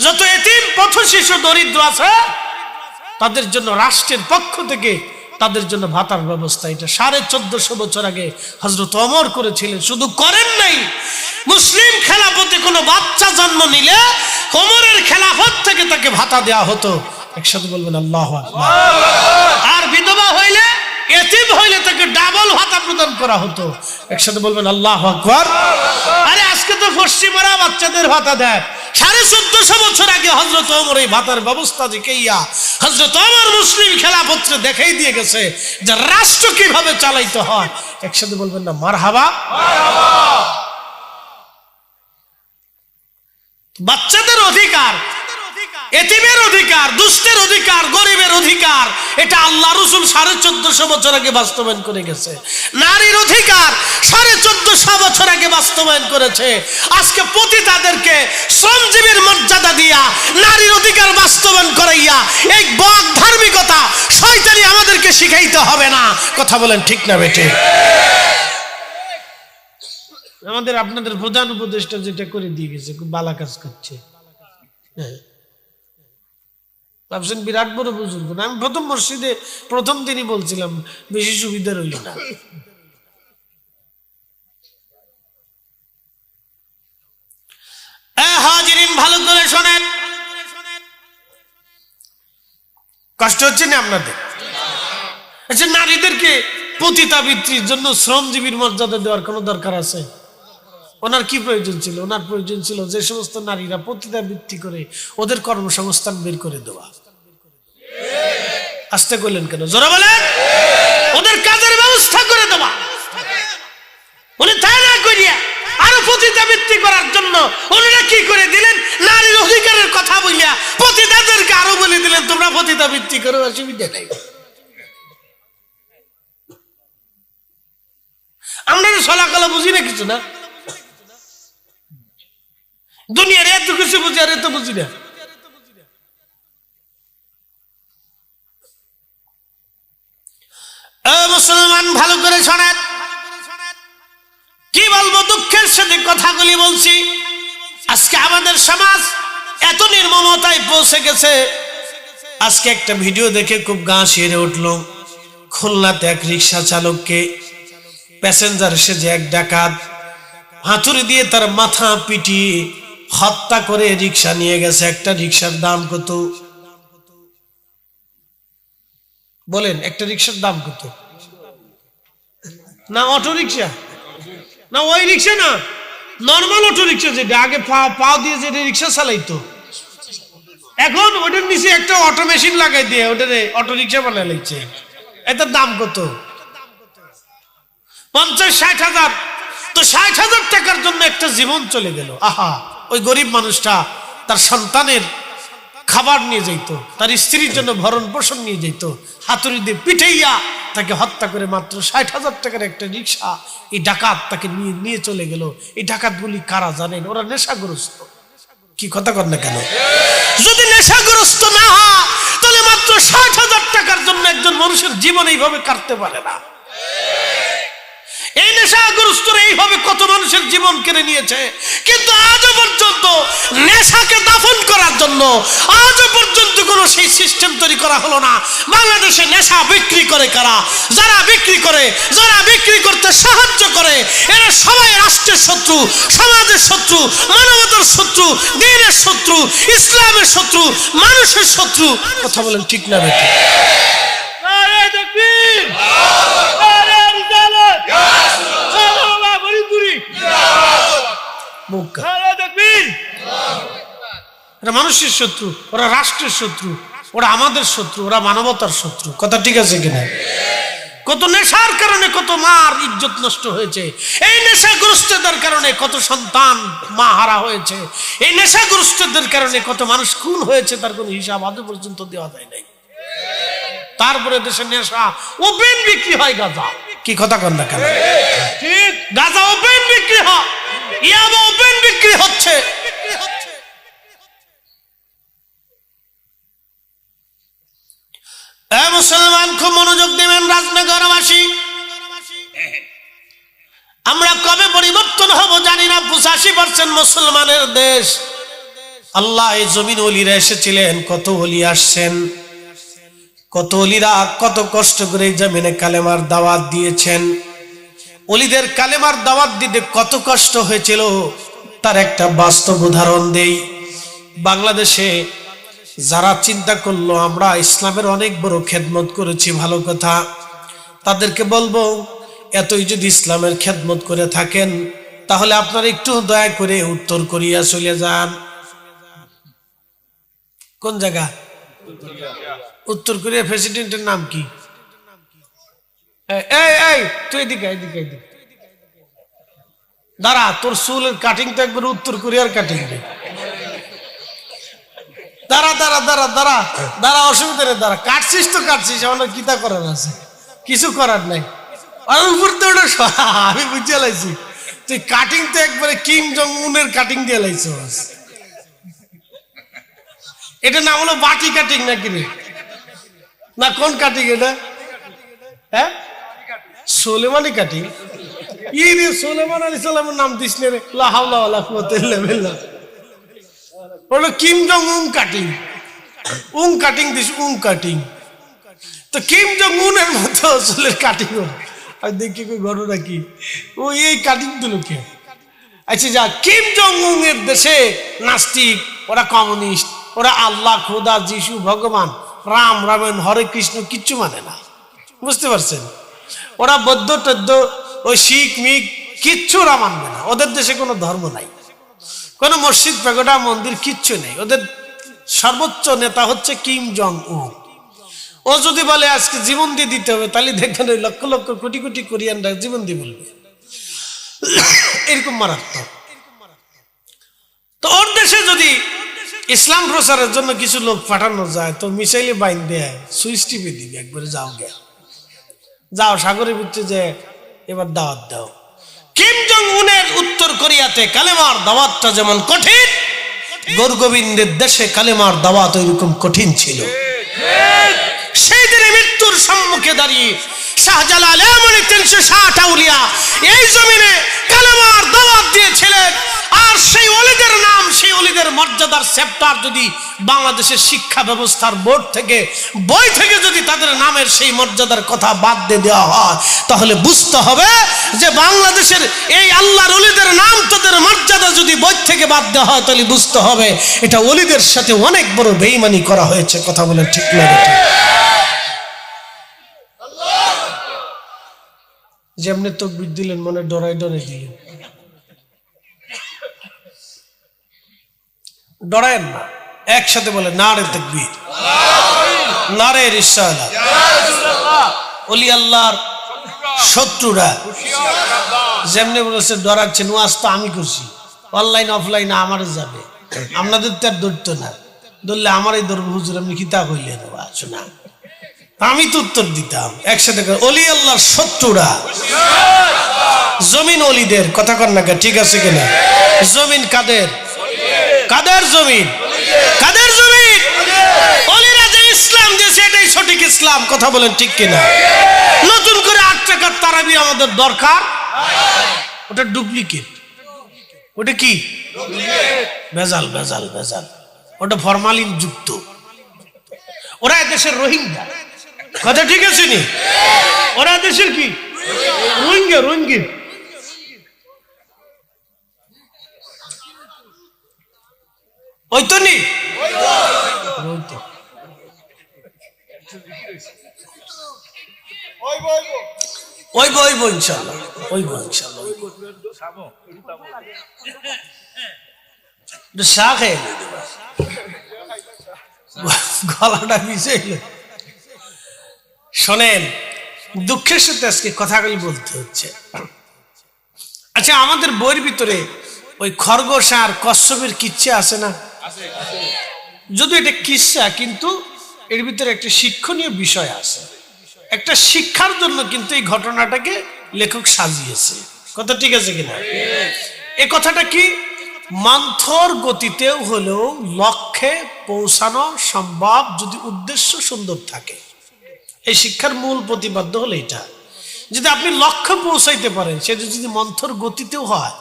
যত এতিম পথ শিশু দরিদ্র আছে তাদের জন্য রাষ্ট্রের পক্ষ থেকে তাদের জন্য ভাতার ব্যবস্থা। এটা 1450 বছর আগে হযরত ওমর করেছিলেন। শুধু করেন নাই, মুসলিম খেলাফতে কোনো বাচ্চা জন্ম নিলে ওমরের খেলাফত থেকে তাকে ভাতা দেওয়া হতো। একসাথে বলবেন আল্লাহু আকবার। আর বিধবা হইলে, এতিম হইলে তাকে ডাবল ভাতা প্রদান করা হতো। একসাথে বলবেন আল্লাহু আকবার। আরে আজকে তো পশ্চিমারা বাচ্চাদের ভাতা দেয়। 1450 বছর আগে হযরত ওমর এই ভাতার ব্যবস্থা দেখাইয়া হযরত ওমর মুসলিম খেলাফতে দেখাই দিয়ে গেছে যে রাষ্ট্র কিভাবে চালাইতে হয়। একসাথে বলবেন না মারহাবা। বাচ্চাদের অধিকার এতিমের অধিকার, দুষ্টের অধিকার, গরিবের অধিকার, এটা আল্লাহ রাসূল 1450 বছর আগে বাস্তবায়ন করে গেছে। নারীর অধিকার 1450 বছর আগে বাস্তবায়ন করেছে। আজকে পতিতাদেরকে শ্রমজীবীর মর্যাদা দিয়া নারীর অধিকার বাস্তবায়ন করাইয়া এই বদ ধার্মিকতা শয়তানি আমাদেরকে শিখাইতে হবে না। কথা বলেন ঠিক না বেটে? আমাদের আপনাদের প্রধান উপদেষ্টা যেটা করে দিয়ে গেছে, খুব ভালো কাজ করছে। হ্যাঁ, ভাবছেন বিরাট বড় বুজুর্গ না? আমি প্রথম মসজিদে প্রথম দিনই বলছিলাম বেশি সুবিধা রইল না। হাজিরিন ভালো করে শোনেন, কষ্ট হচ্ছে না আপনাদের? আচ্ছা, নারীদেরকে পতিতাবৃত্তির জন্য শ্রমজীবীর মর্যাদা দেওয়ার কোনো দরকার আছে? ওনার কি প্রয়োজন ছিল? ওনার প্রয়োজন ছিল যে সমস্ত নারীরা পতিতাবৃত্তি করে ওদের কর্মসংস্থান বের করে দেওয়া। আসতে করলেন কেন? জোরে বলেন। ওদের কাজের ব্যবস্থা করে দেওয়া। উনি তাই না করিয়া আরো পতিতাবৃত্তি করার জন্য ওনারা কি করে দিলেন? নারীর অধিকারের কথা বলিয়া পতিতাদেরকে আরো বলে দিলেন তোমরা পতিতাবৃত্তি করো, অসুবিধা নাই। আমরা সলাকালা বুঝি না কিছু না, দুনিয়ার এত কিছু বুঝি আর এত বুঝি না। মুসলমান ভালো করে শোনেন, কি বলবো, দুঃখের সাথে কথাগুলি বলছি। আজকে আমাদের সমাজ এত নির্মমতায় পৌঁছে গেছে। আজকে একটা ভিডিও দেখে খুব গা শিউরে উঠলো। খুলনাতে এক রিক্সা চালককে প্যাসেঞ্জার সেজে এক ডাকাত হাতুড়ি দিয়ে তার মাথা পিটিয়ে হত্যা করে রিক্সা নিয়ে গেছে। একটা রিক্সার দাম কত বলেন? একটা রিক্সার দাম কত? না অটো রিক্সা, না ওই রিক্সা, না নর্মাল অটো রিক্সা, যেটা আগে পাও দিয়ে যেটা রিক্সা চালাইতো, এখন ওটার নিচে একটা অটো মেশিন লাগাই দিয়ে ওটারে অটো রিক্সা বানায় লাগছে। এটার দাম কত? 50-60 হাজার। তো 60 হাজার টাকার জন্য একটা জীবন চলে গেল। আহা, ওই গরিব মানুষটা তার সন্তানের খাবার নিয়ে যেত, তার স্ত্রীর জন্য ভরণ পোষণ নিয়ে যেত, হাতুড়ি দিয়ে পিটাইয়া তাকে হত্যা করে মাত্র 60 হাজার টাকার একটা রিক্সা এই ডাকাত তাকে নিয়ে চলে গেল। এই ডাকাতগুলি কারা জানেন? ওরা নেশাগ্রস্ত। কি কথা কর না কেন? যদি নেশাগ্রস্ত না হয় তাহলে মাত্র 60 হাজার টাকার জন্য একজন মানুষের জীবন এইভাবে কাটতে পারে না। এই নেশাগ্রস্তরা এইভাবে কত মানুষের জীবন কেড়ে নিয়েছে। কিন্তু আজও পর্যন্ত নেশাকে দাফন করার জন্য আজও পর্যন্ত কোনো সেই সিস্টেম তৈরি করা হলো না। বাংলাদেশে নেশা বিক্রি করে কারা? যারা বিক্রি করে, যারা বিক্রি করতে সাহায্য করে, এরা সবাই রাষ্ট্রের শত্রু, সমাজের শত্রু, মানবতার শত্রু, দ্বীনের শত্রু, ইসলামের শত্রু, মানুষের শত্রু। কথা বলেন ঠিক না বেঠিক? মানুষের শত্রু, ওরা রাষ্ট্রের শত্রু, ওরা আমাদের শত্রু, ওরা মানবতার শত্রু। কথা ঠিক আছে কিনা? কত নেশার কারণে কত মার ইজ্জত নষ্ট হয়েছে। এই নেশাগ্রস্তদের কারণে কত সন্তান মা হারা হয়েছে। এই নেশাগ্রস্তদের কারণে কত মানুষ খুন হয়েছে, তার কোনো হিসাব আজও পর্যন্ত দেওয়া যায় নাই। তারপরে দেশে নেশা ওপেন বিক্রি হয়। গাঁজা, কি কথা কন না কেন? ঠিক, গাঁজা ওপেন বিক্রি হয়, ইয়াবা ওপেন বিক্রি হচ্ছে। মুসলমান খুব মনোযোগ দেবেন। রাজনগরবাসী, আমরা কবে পরিবর্তন হব জানি না। 85% মুসলমানের দেশ। আল্লাহ এই জমিন ওলিরা এসেছিলেন, কত ওলি আসছেন, কত ওলিরা কত কষ্ট করে এই জমিনে কালেমার দাওয়াত দিয়েছেন। ওলিদের কালেমার দাওয়াত দিতে কত কষ্ট হয়েছিল তার একটা বাস্তব উদাহরণ দেই। বাংলাদেশে যারা চিন্তা করলো আমরা ইসলামের অনেক বড় খেদমত করেছি, ভালো কথা, তাদেরকে বলবো এতই যদি ইসলামের খেদমত করে থাকেন তাহলে আপনারা একটু দয়া করে উত্তর কোরিয়া চলে যান। কোন জায়গা? উত্তর কোরিয়া প্রেসিডেন্টের নাম কি? এই তুই এদিকে এদিকে এদিকে দাঁড়া, তোর চুলের কাটিং তো একবার উত্তর কোরিয়ার কাটিং। দাঁড়া দাঁড়া দাঁড়া দাঁড়া দাঁড়া, অসুবিধা নেই, দাঁড়া, কাটছিস তো কাটছিস, আমার কিতা করার আছে, কিছু করার নাই। আমি বুঝে লাইছি তুই কাটিং তো একবারে কিং জং উনের কাটিং দিয়ে লাইছ। এটা নাম হলো বাটি কাটিং নাকি রে? না কোন কাটিং এটা? হ্যাঁ, সোলেমানি কাটিং। ই রে, সোলেমান আলাইহিস সালামের নাম দিস নে রে, লা হাওলা ওয়ালা কুওয়াতা ইল্লা বিল্লাহ। হলো কিম জং উন কাটিং, উং কাটিং দিস, উং কাটিং। তো কিম জং উনের মতো চুলের কাটিং। আর দেখি কই ঘটনা কি, ও এই কাটিং দিল কে? আচ্ছা যা, কিম জং উন এর দেশে নাস্তিক, ওরা কমিউনিস্ট, ওরা আল্লাহ, খোদা, যিশু, ভগবান, রাম, রামায়ণ, হরে কৃষ্ণ কিচ্ছু মানে না, বুঝতে পারছেন? ওরা বৌদ্ধ টদ্য, ওই শিখ মিখ কিচ্ছু ওরা মানবে না। ওদের দেশে কোনো ধর্ম নাই, কোনো মসজিদ, পেগোডা, মন্দির কিচ্ছু নেই। ওদের সর্বোচ্চ নেতা হচ্ছে কিম জং উন। ও যদি বলে আজকে জীবন দিয়ে দিতে হবে, তাহলে দেখবেন ওই লক্ষ লক্ষ কোটি কোটি কোরিয়ানরা জীবন দিয়ে বলবে, এরকম মারাত্মক। তো ওর দেশে যদি ইসলাম প্রচারের জন্য কিছু লোক পাঠানো যায়, তো মিসাইলে বাইন দেয়, সুইচ টিপে দিবে একবারে, যাও গে, যাও সাগরের ভিতরে যে এবার দাওয়াত দাও। কিম জং উনের উত্তর কোরিয়াতে কালেমার দাওয়াতটা যেমন কঠিন, গৌর গোবিন্দের দেশে কালেমার দাওয়াত ওইরকম কঠিন ছিল। সেই দিনে মৃত্যুর সম্মুখে দাঁড়িয়ে শাহজালাল এমন 360 আউলিয়া এই জমিনে কালেমার দাওয়াত দিয়েছিলেন। আর সেই ওলিদের নাম, সেই ওলিদের মর্যাদার চ্যাপ্টার যদি বাংলাদেশের শিক্ষা ব্যবস্থার বোর্ড থেকে, বই থেকে যদি তাদের নামের সেই মর্যাদার কথা বাদ দিয়ে দেওয়া হয়, তাহলে বুঝতে হবে যে বাংলাদেশের এই আল্লাহর ওলিদের নাম, তাদের মর্যাদা যদি বই থেকে বাদ দেওয়া হয়, তাহলে বুঝতে হবে এটা ওলিদের সাথে অনেক বড় বেঈমানি করা হয়েছে। কথা বলেন ঠিক না? যেমনি তাকবীর দিলেন, মনে ডরাই ডরে দিলেন, ডরায়েন না, একসাথে বলে নারে তাকবীর, নারে রিসালাত। ওলি আল্লাহর শত্রুরা যেমনি বলেছে ডরাচ্ছেন, ওয়াজ তো আমি করছি, অনলাইন অফলাইন আমার যাবে, আপনাদের তো আর ধরতো না, ধরলে আমারই ধরবো, হুজুর আপনি কিতা কইলেন, শোনা আমি তো উত্তর দিতাম। একসাথে ওলি আল্লাহর শত্রুরা, জমিন ওলিদের, কথা কর না, ঠিক আছে কিনা? জমিন কাদের? কাদের জমিন? কাদের জমিন? ওলিরা যে ইসলাম দিয়েছে এটাই সঠিক ইসলাম। কথা বলেন ঠিক কিনা? নতুন করে 8 টাকার তারাবি আমাদের দরকার, ওটা ডুপ্লিকেট। ওটা কি? ভেজাল, ভেজাল, ভেজাল, ওটা ফরমালিন যুক্ত। ওরা দেশের রোহিঙ্গা, কথা ঠিক আছে নি? ওরা দেশের কি? রোহিঙ্গা, রোহিঙ্গা। ওই তো নি, ওইব ওইব ইনশাআল্লাহ, ওইব ইনশাআল্লাহ। শাখে গলাটা মিশাইল। শোনেন, দুঃখের সাথে আজকে কথাগুলি বলতে হচ্ছে। আচ্ছা, আমাদের বইয়ের ভিতরে ওই খরগোশ আর কচ্ছপের কিচ্ছা আছে না? যদি এটা কিচ্ছা, কিন্তু এর ভিতরে একটা শিক্ষণীয় বিষয় আছে, একটা শিক্ষার জন্য কিন্তু এই ঘটনাটাকে লেখক সাজিয়েছে। কথা ঠিক আছে কিনা? এ কথাটা কি? মন্থর গতিতেও হলেও লক্ষ্যে পৌঁছানো সম্ভব যদি উদ্দেশ্য সুন্দর থাকে। এই শিক্ষার মূল প্রতিপাদ্য হলো এটা, যদি আপনি লক্ষ্যে পৌঁছাইতে পারেন, সেটা যদি মন্থর গতিতেও হয়,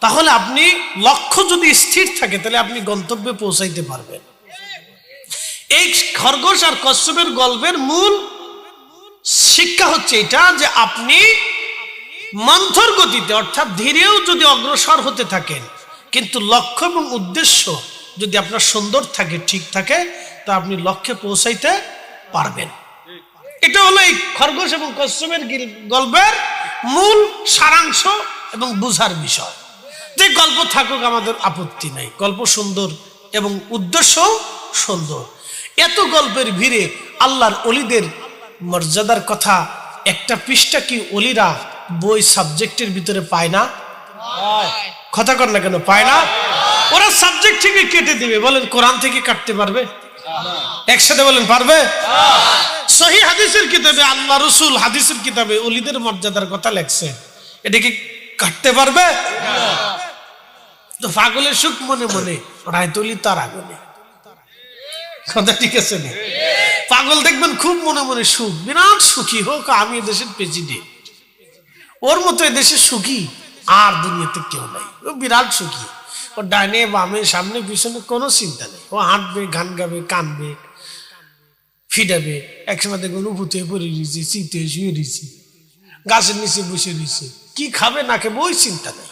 তাহলে আপনি লক্ষ্য যদি স্থির থাকে, তাহলে আপনি গন্তব্যে পৌঁছাইতে পারবেন। এই খরগোশ আর কচ্ছপের গল্পের মূল শিক্ষা হচ্ছে এটা, যে আপনি মন্থর গতিতে অর্থাৎ ধীরেও যদি অগ্রসর হতে থাকেন, কিন্তু লক্ষ্য এবং উদ্দেশ্য যদি আপনার সুন্দর থাকে, ঠিক থাকে, তা আপনি লক্ষ্যে পৌঁছাইতে পারবেন। এটা হলো এই খরগোশ এবং কচ্ছপের গল্পের মূল সারাংশ এবং বুঝার বিষয়। যে গল্প থাকুক আমাদের আপত্তি নাই, গল্প সুন্দর এবং উদ্দেশ্য সুন্দর। এত গল্পের ভিড়ে আল্লাহর ওলিদের মর্যাদার কথা একটা পৃষ্ঠা কি ওলিরা বই সাবজেক্টের ভিতরে পায় না? কথা কর না কেন, পায় না? ওরা সাবজেক্ট থেকে কেটে দিবে, বলেন কোরআন থেকে কাটতে পারবে? একসাথে বলেন পারবে? সহিহ হাদিসের কিতাবে আল্লাহ রাসূল হাদিসের কিতাবে ওলিদের মর্যাদার কথা লেখছে, এটা কি কাটতে পারবে? তো পাগলের সুখ মনে মনে, রায়তলি তার আগুনে। কথা ঠিক আছে না? পাগল দেখবেন খুব মনে মনে সুখ, বিরাট সুখী, হোক আমি দেশের প্রেসিডেন্ট, ওর মতো এদেশে সুখী আর দুনিয়াতে কেউ নাই, ও বিরাট সুখী। ও ডাইনে বামে সামনে পিছনে কোনো চিন্তা নেই, ও হাঁটবে, গান গাবে, কানবে, ফিডাবে। একসময় দেখবেন উপতে পড়ে রয়েছে, চিতে শুয়ে রয়েছে, গাছের নিচে বসে রয়েছে, কি খাবে না খাবে ওই চিন্তা নেই,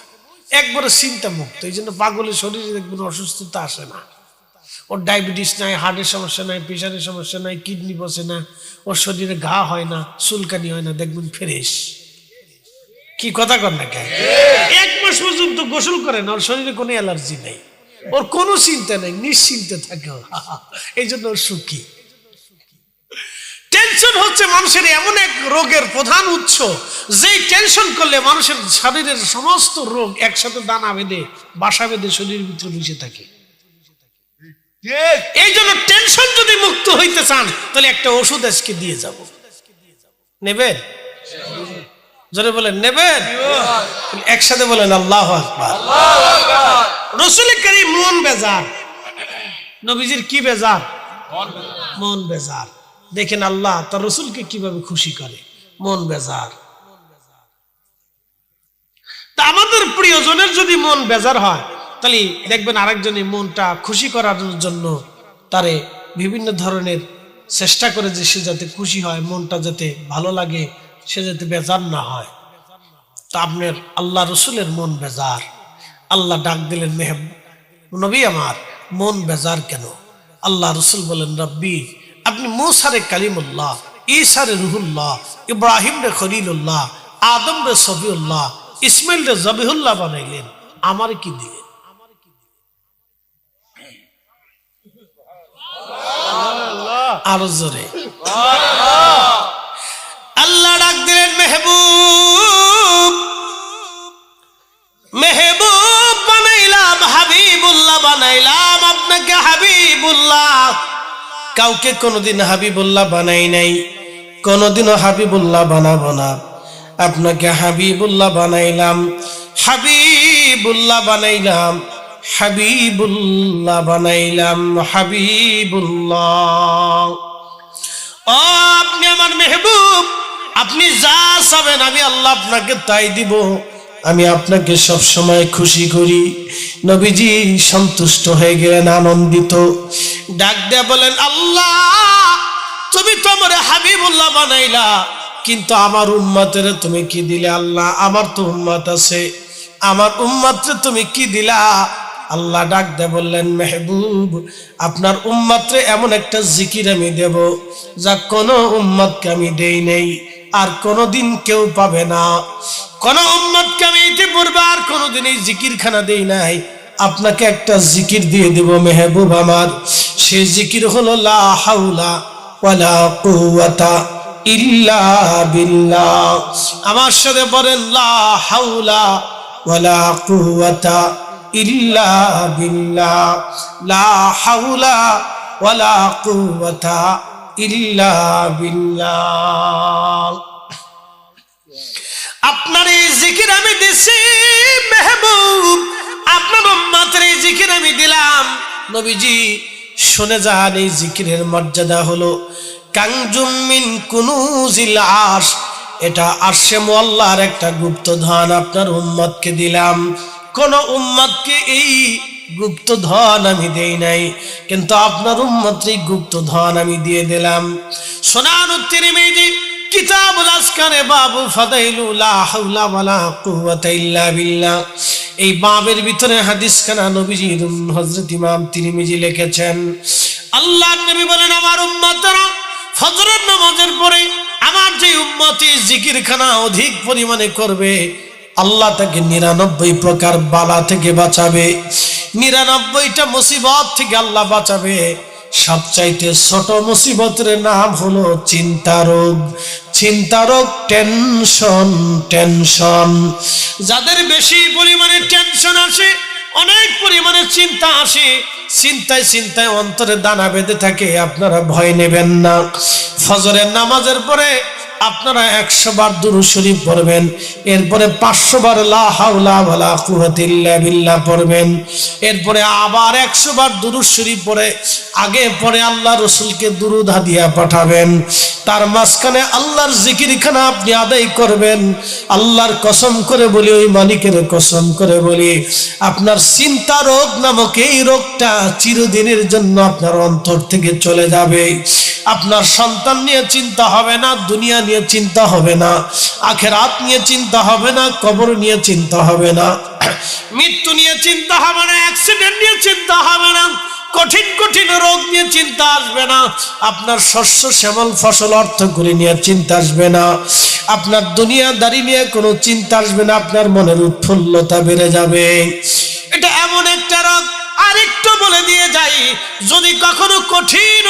একবারে চিন্তা মুক্ত। এই জন্য পাগলের শরীরে দেখবেন অসুস্থতা আসে না, ওর ডায়াবেটিস নাই, হার্টের সমস্যা নাই, প্রেশারের সমস্যা নাই, কিডনি বসে না, ওর শরীরে ঘা হয় না, চুলকানি হয় না, দেখবেন ফ্রেশ। কি কথা কর না কে? 1 মাস পর্যন্ত গোসল করে না, ওর শরীরে কোনো অ্যালার্জি নেই, ওর কোনো চিন্তা নেই, নিশ্চিন্তে থাকে, এই জন্য ওর সুখী। টেনশন হচ্ছে মানুষের এমন এক রোগের প্রধান উৎস, যে টেনশন করলে মানুষের শরীরের সমস্ত রোগ একসাথে দানা বেঁধে বাসা বেঁধে শরীরের ভিতরে বসে থাকে। এই জন্য টেনশন যদি মুক্ত হইতে চান তাহলে একটা ওষুধ আজকে দিয়ে যাব, নেবেন? জোরে বলেন নেবেন? একসাথে বলেন আল্লাহু আকবার। রাসূল করিম মন বেজার, নবীজির কি বেজার? মন বেজার। দেখেন আল্লাহ তার রাসূলকে কিভাবে খুশি করে, মন বেজার। তা আমাদের প্রিয়জনের যদি মন বেজার হয় তাহলে দেখবেন আরেকজনের মনটা খুশি করার জন্য তারে বিভিন্ন ধরনের চেষ্টা করে যে সে যাতে খুশি হয়, মনটা যাতে ভালো লাগে, সে যাতে বেজার না হয়। তা আপনার আল্লাহ রসুলের মন বেজার, আল্লাহ ডাক দিলেন নবী আমার মন বেজার কেন? আল্লাহ রসুল বলেন রব্বি, আপনি মুসারে কালিমুল্লাহ, ঈসা রে রুহুল্লাহ, ইব্রাহিম রে খলিলুল্লাহ, আদম রে সফিউল্লাহ, ইসমাইল রে জবিহুল্লাহ বানাইলেন, আমার কি দিলেন? আরো জোরে আল্লাহ ডাক দিলেন মেহবুব, মেহবুব বানাইলাম, হাবিবুল্লাহ বানাইলাম, আপনাকে হাবিবুল্লাহ। কাউকে কোনোদিন হাবিবুল্লাহ বানাই নাই, কোনোদিনও হাবিবুল্লাহ বানাবো না, আপনাকে হাবিবুল্লাহ বানাইলাম, হাবিবুল্লাহ বানাইলাম, হাবিবুল্লাহ বানাইলাম, হাবিবুল্লাহ। ও আপনি আমার মেহবুব, আপনি যা চাবেন আমি আল্লাহ আপনাকে তাই দিব, আমি আপনাকে সব সময় খুশি করি। নবীজি সন্তুষ্ট হয়ে গেলেন, আনন্দিত, ডাক দিয়ে বলেন আল্লাহ তুমি তো আমার হাবিবুল্লাহ বানাইলা, কিন্তু আমার উম্মতের তুমি কি দিলে? আল্লাহ আমার তো উম্মত আছে, আমার উম্মতরে তুমি কি দিলা? আল্লাহ ডাক দিয়ে বললেন মেহবুব আপনার উম্মতরে এমন একটা জিকির আমি দেব যা কোনো উম্মতকে আমি দেই নেই, আর কোনোদিন কেউ পাবে না। কোন উম্মতকে আমি ইতিপূর্বে আর কোনোদিন এই জিকির খানা দেই নাই, আপনাকে একটা জিকির দিয়ে দেব মেহবুব আমার। সেই জিকির হলো লা হাওলা ওয়ালা কুওয়াতা ইল্লা বিল্লাহ। আমার সাথে বলেন লা হাওলা ওয়ালা কুওয়াতা ইল্লা বিল্লাহ, লা হাওলা ওয়ালা কুওয়াতা ইল্লা বিল্লাহ। আপনার এই জিকির আমি দিছি মেহবুব, আপনার উম্মতের এই জিকির আমি দিলাম। নবীজি শুনে যান, এই জিকিরের মর্যাদা হলো কানজুম মিন কুনুজিল আরশ, এটা আরশে মুআল্লার একটা গুপ্তধন আপনার উম্মতকে দিলাম। কোন উম্মতকে এই গুপ্তধন আমি দেই নাই, কিন্তু আপনার উম্মতকে গুপ্তধন আমি দিয়ে দিলাম। সুনান তিরমিজি কিতাবুল আজকারে বাবু ফাদাইলু লা হাওলা ওয়ালা কুওয়াতা ইল্লা বিল্লাহ, এই বাবের ভিতরে হাদিস খানা নবীজি হযরত ইমাম তিরমিজি লিখেছেন। আল্লাহর নবী বলেন আমার উম্মতরা ফজরের নামাজের পরে আমার যে উম্মতি জিকির খানা অধিক পরিমাণে করবে, আল্লাহ তাকে 99 প্রকার বালা থেকে বাঁচাবে, 99টা মুসিবত থেকে আল্লাহ বাঁচাবে। সবচাইতে ছোট মুসিবতের নাম হলো চিন্তা রোগ। চিন্তা রোগ, টেনশন। টেনশন যাদের বেশি পরিমাণে টেনশন আসে অনেক পরিমাণে চিন্তা আসে, চিন্তায় চিন্তায় অন্তরে দানা বেঁধে থাকে। আপনারা ভয় নেবেন না। ফজরের নামাজের পরে আপনারা 100 বার দুরূদ শরীফ পড়বেন, এরপরে 500 বার লা হাওলা ওয়ালা কুওয়াতা ইল্লা বিল্লাহ পড়বেন, এরপরে আবার 100 বার দুরূদ শরীফ পড়ে আগে পরে আল্লাহ রসুলকে দুরূদ হাদিয়া পাঠাবেন। তার মাঝখানে আল্লাহর জিকিরখানা আপনি আদায় করবেন। আল্লাহর কসম করে বলি, ওই মালিকের কসম করে বলি, আপনার চিন্তা রোগ নামক এই রোগটা চিরদিনের জন্য আপনার অন্তর থেকে চলে যাবে। আপনার সন্তান নিয়ে চিন্তা হবে না, দুনিয়া নিয়ে চিন্তা হবে না, আখিরাত নিয়ে চিন্তা হবে না, কবর নিয়ে চিন্তা হবে না, মৃত্যু নিয়ে চিন্তা হবে না, অ্যাক্সিডেন্ট নিয়ে চিন্তা হবে না, কঠিন কঠিন রোগ নিয়ে চিন্তা আসবে না, আপনার শস্য শ্যামল ফসল অর্থকরী নিয়ে চিন্তা আসবে না, আপনার দুনিয়াদারি নিয়ে কোনো চিন্তা আসবে না, আপনার মনের উৎফুল্লতা বেড়ে যাবে। এটা এমন একটা রোগ। আরেকটু বলে দিয়ে যাই, যদি কখনো কঠিন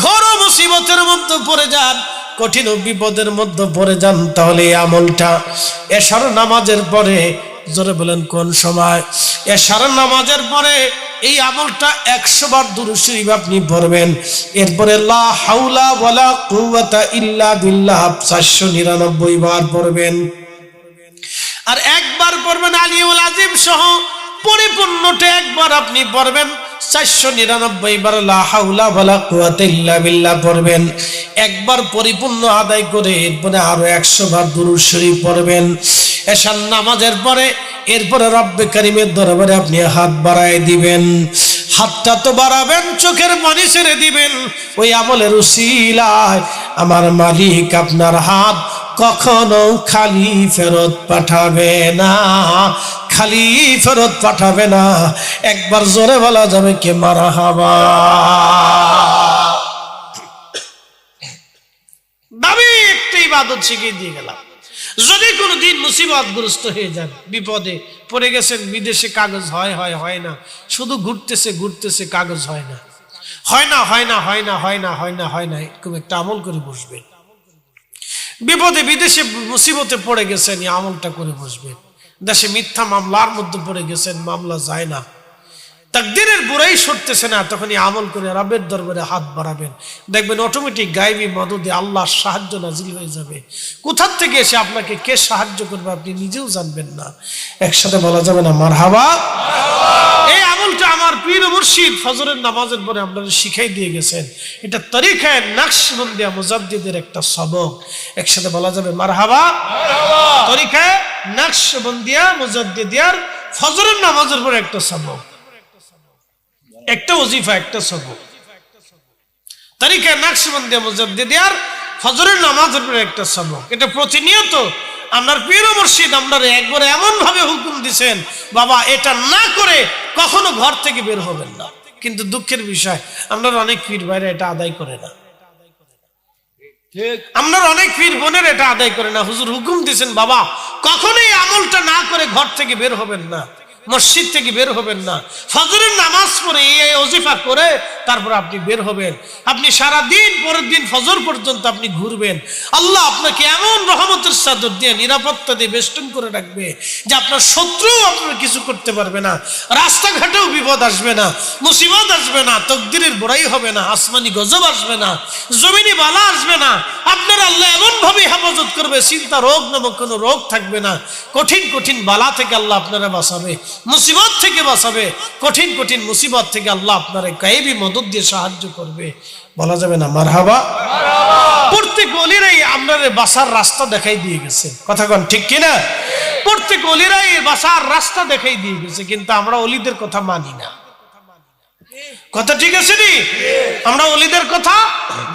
ঘোর মুসিবতের মধ্যে পড়ে যান, কঠিন বিপদের মধ্যে পড়ে যান, তাহলে এই আমলটা এশার নামাজের পরে, জোরে বলেন কোন সময়? এশার নামাজের পরে এই আমলটা 100 বার দুরূদ শরীফ আপনি পড়বেন, এরপরে লা হাওলা ওয়ালা কুওয়াতা ইল্লা বিল্লাহ 499 বার পড়বেন। আর একবার পড়বেন আলিউল আজিম সহ পরিপূর্ণটা একবার আপনি পড়বেন। 499 বার লা হাওলা ওয়ালা কুওয়াতা ইল্লা বিল্লাহ পড়বেন। একবার পরিপূর্ণ আদায় করে এরপরে আরো 100 বার দুরূদ শরীফ পড়বেন এশার নামাজের পরে। এরপরে রব্বে কারিমের দরবারে আপনি হাত বাড়ায় দিবেন। হাতটা তো বাড়াবেন, চোখের পানি ছেড়ে দিবেন। ওই আমলের উসিলায় আমার মালিক আপনার হাত কখনো খালি ফেরত পাঠাবে না, খালি ফেরত পাঠাবে না। একবার জোরে বলা যাবে কে মারহাবা। ভাবি একটা ইবাদত শিখিয়ে দিয়ে গেলাম। যদি কোনোদিন মুসিবতগ্রস্ত হয়ে যান, বিপদে পড়ে গেছেন, বিদেশে কাগজ হয় না, শুধু ঘুরতেছে কাগজ হয় না, এরকম একটা আমল করে বসবেন। বিপদে বিদেশে মুসিবতে পড়ে গেছেন, এই আমলটা করে বসবেন। দেশে মিথ্যা মামলার মধ্যে পড়ে গেছেন, মামলা যায় না, তাকদীরের বুড়াই সরতেছে না, তখন এই আমল করে রবের দরবারে হাত বাড়াবেন। দেখবেন অটোমেটিক গায়েবী মদদে আল্লাহর সাহায্য নাজিল হয়ে যাবে। কোথার থেকে এসে আপনাকে কে সাহায্য করবে আপনি নিজেও জানবেন না। একসাথে বলা যাবে না মারহাবা? এই আমলটা আমার পীর মুর্শিদ ফজরের নামাজের পরে আপনাদের শিখাই দিয়ে গেছেন। এটা তরিকায়ে নকশবন্দিয়া মুজাদ্দিদের একটা সবক। একসাথে বলা যাবে মারহাবা? তরিকায়ে নকশবন্দিয়া মুজাদ্দিদিয়ার ফজরের নামাজের পরে একটা সবক, একটা ওজিফা, একটা সবক। তরিকায়ে নকশবন্দিয়া মুজাদ্দিদিয়ার ফজরের নামাজের পরে একটা সবক। এটা প্রতিনিয়ত আপনার পীর মুর্শিদ আপনার একবারে এমন ভাবে হুকুম দিছেন, বাবা এটা না করে কখনো ঘর থেকে বের হবেন না। কিন্তু দুঃখের বিষয় আপনার অনেক পীর ভাইরা এটা আদায় করে না, আপনার অনেক পীর বোনের এটা আদায় করে না। হুজুর হুকুম দিছেন বাবা কখনোই আমলটা না করে ঘর থেকে বের হবেন না, মসজিদ থেকে বের হবেন না, ফজরের নামাজ পড়ে এই ওজিফা করে তারপর আপনি বের হবেন। আপনি সারা দিন পরের দিন ফজর পর্যন্ত আপনি ঘুরবেন। আল্লাহ আপনাকে এমন রহমতের চাদর দিয়ে নিরাপত্তা দিয়ে বেষ্টন করে রাখবে যে আপনার শত্রু আপনার কিছু করতে পারবে না, রাস্তাঘাটেও বিপদ আসবে না, মুসিবত আসবে না, তকদিরের বড়াই হবে না, আসমানি গজব আসবে না, জমিনি বালা আসবে না। আপনার আল্লাহ এমন ভাবে হেফাজত করবে, চিন্তা রোগ নামক কোনো রোগ থাকবে না। কঠিন কঠিন বালা থেকে আল্লাহ আপনারা বাঁচাবে, মুসিবত থেকে বাঁচাবে, কঠিন কঠিন মুসিবত থেকে আল্লাহ আপনারা গায়েবী মদদ দিয়ে সাহায্য করবে। বলা যাবে না মারহাবা? প্রত্যেক ওলিরাই আপনার বাসার রাস্তা দেখাই দিয়ে গেছে, কথা কোন ঠিক কিনা? প্রত্যেক ওলিরাই বাসার রাস্তা দেখাই দিয়ে গেছে, কিন্তু আমরা ওলিদের কথা মানি না। কথা ঠিক আছে নি? আমরা ওলিদের কথা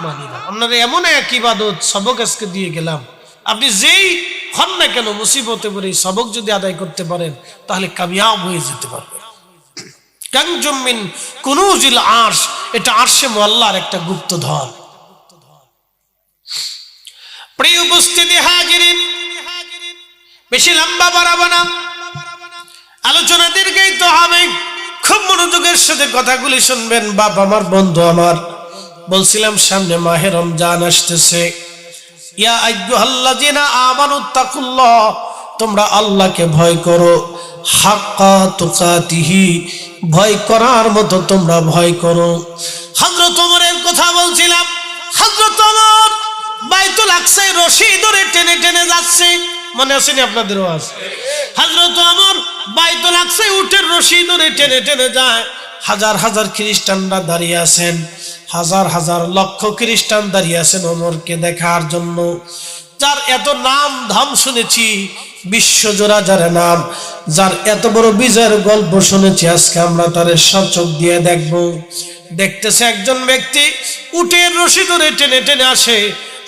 মানি না। আপনারা এমন এক ইবাদত সবক আজকে দিয়ে গেলাম, আপনি যেই হন না কেন মুসিবতে পড়ে সবক যদি আদায় করতে পারেন তাহলে কামিয়াব হয়ে যেতে পারবেন। কানজুম মিন কুনুজিল আরশ, এটা আরশে মুআল্লার একটা গুপ্তধন। প্রিয় উপস্থিতি হাজিরিন, বেশি লম্বা বাড়াবো না, আলোচনা দীর্ঘায়িত হবে। খুব মনোযোগের সাথে কথাগুলি শুনবেন। বাপ আমার, বন্ধু আমার, বলছিলাম সামনে মাহে রমজান আসতেছে। ইয়া আইয়ুহাল্লাযিনা আমানুত্তাকুল্লাহ, তোমরা আল্লাহকে ভয় করো। হাক্কা তুকাতিহি, ভয় করার মতো তোমরা ভয় করো। হযরত ওমরের কথা বলছিলাম। হযরত ওমর বাইতুল আকসায় রশি ধরে টেনে টেনে যাচ্ছে, মনে আসেনি আপনাদেরও? আছে। হযরত ওমর বাইতুল আকসায় উটের রশি ধরে টেনে টেনে যায়। হাজার হাজার খ্রিস্টানরা দাঁড়িয়ে আছেন, হাজার হাজার লক্ষ খ্রিস্টান দাঁড়িয়ে আছেন ওমরকে দেখার জন্য, যার এত নাম ধাম শুনেছি বিশ্বজোড়া, যার নাম, যার এত বড় বিজয়ের গল্প শুনেছি, আজকে আমরা তার সচক দিয়ে দেখব। দেখতেছে একজন ব্যক্তি উটের রশি ধরে টেনে টেনে আসে,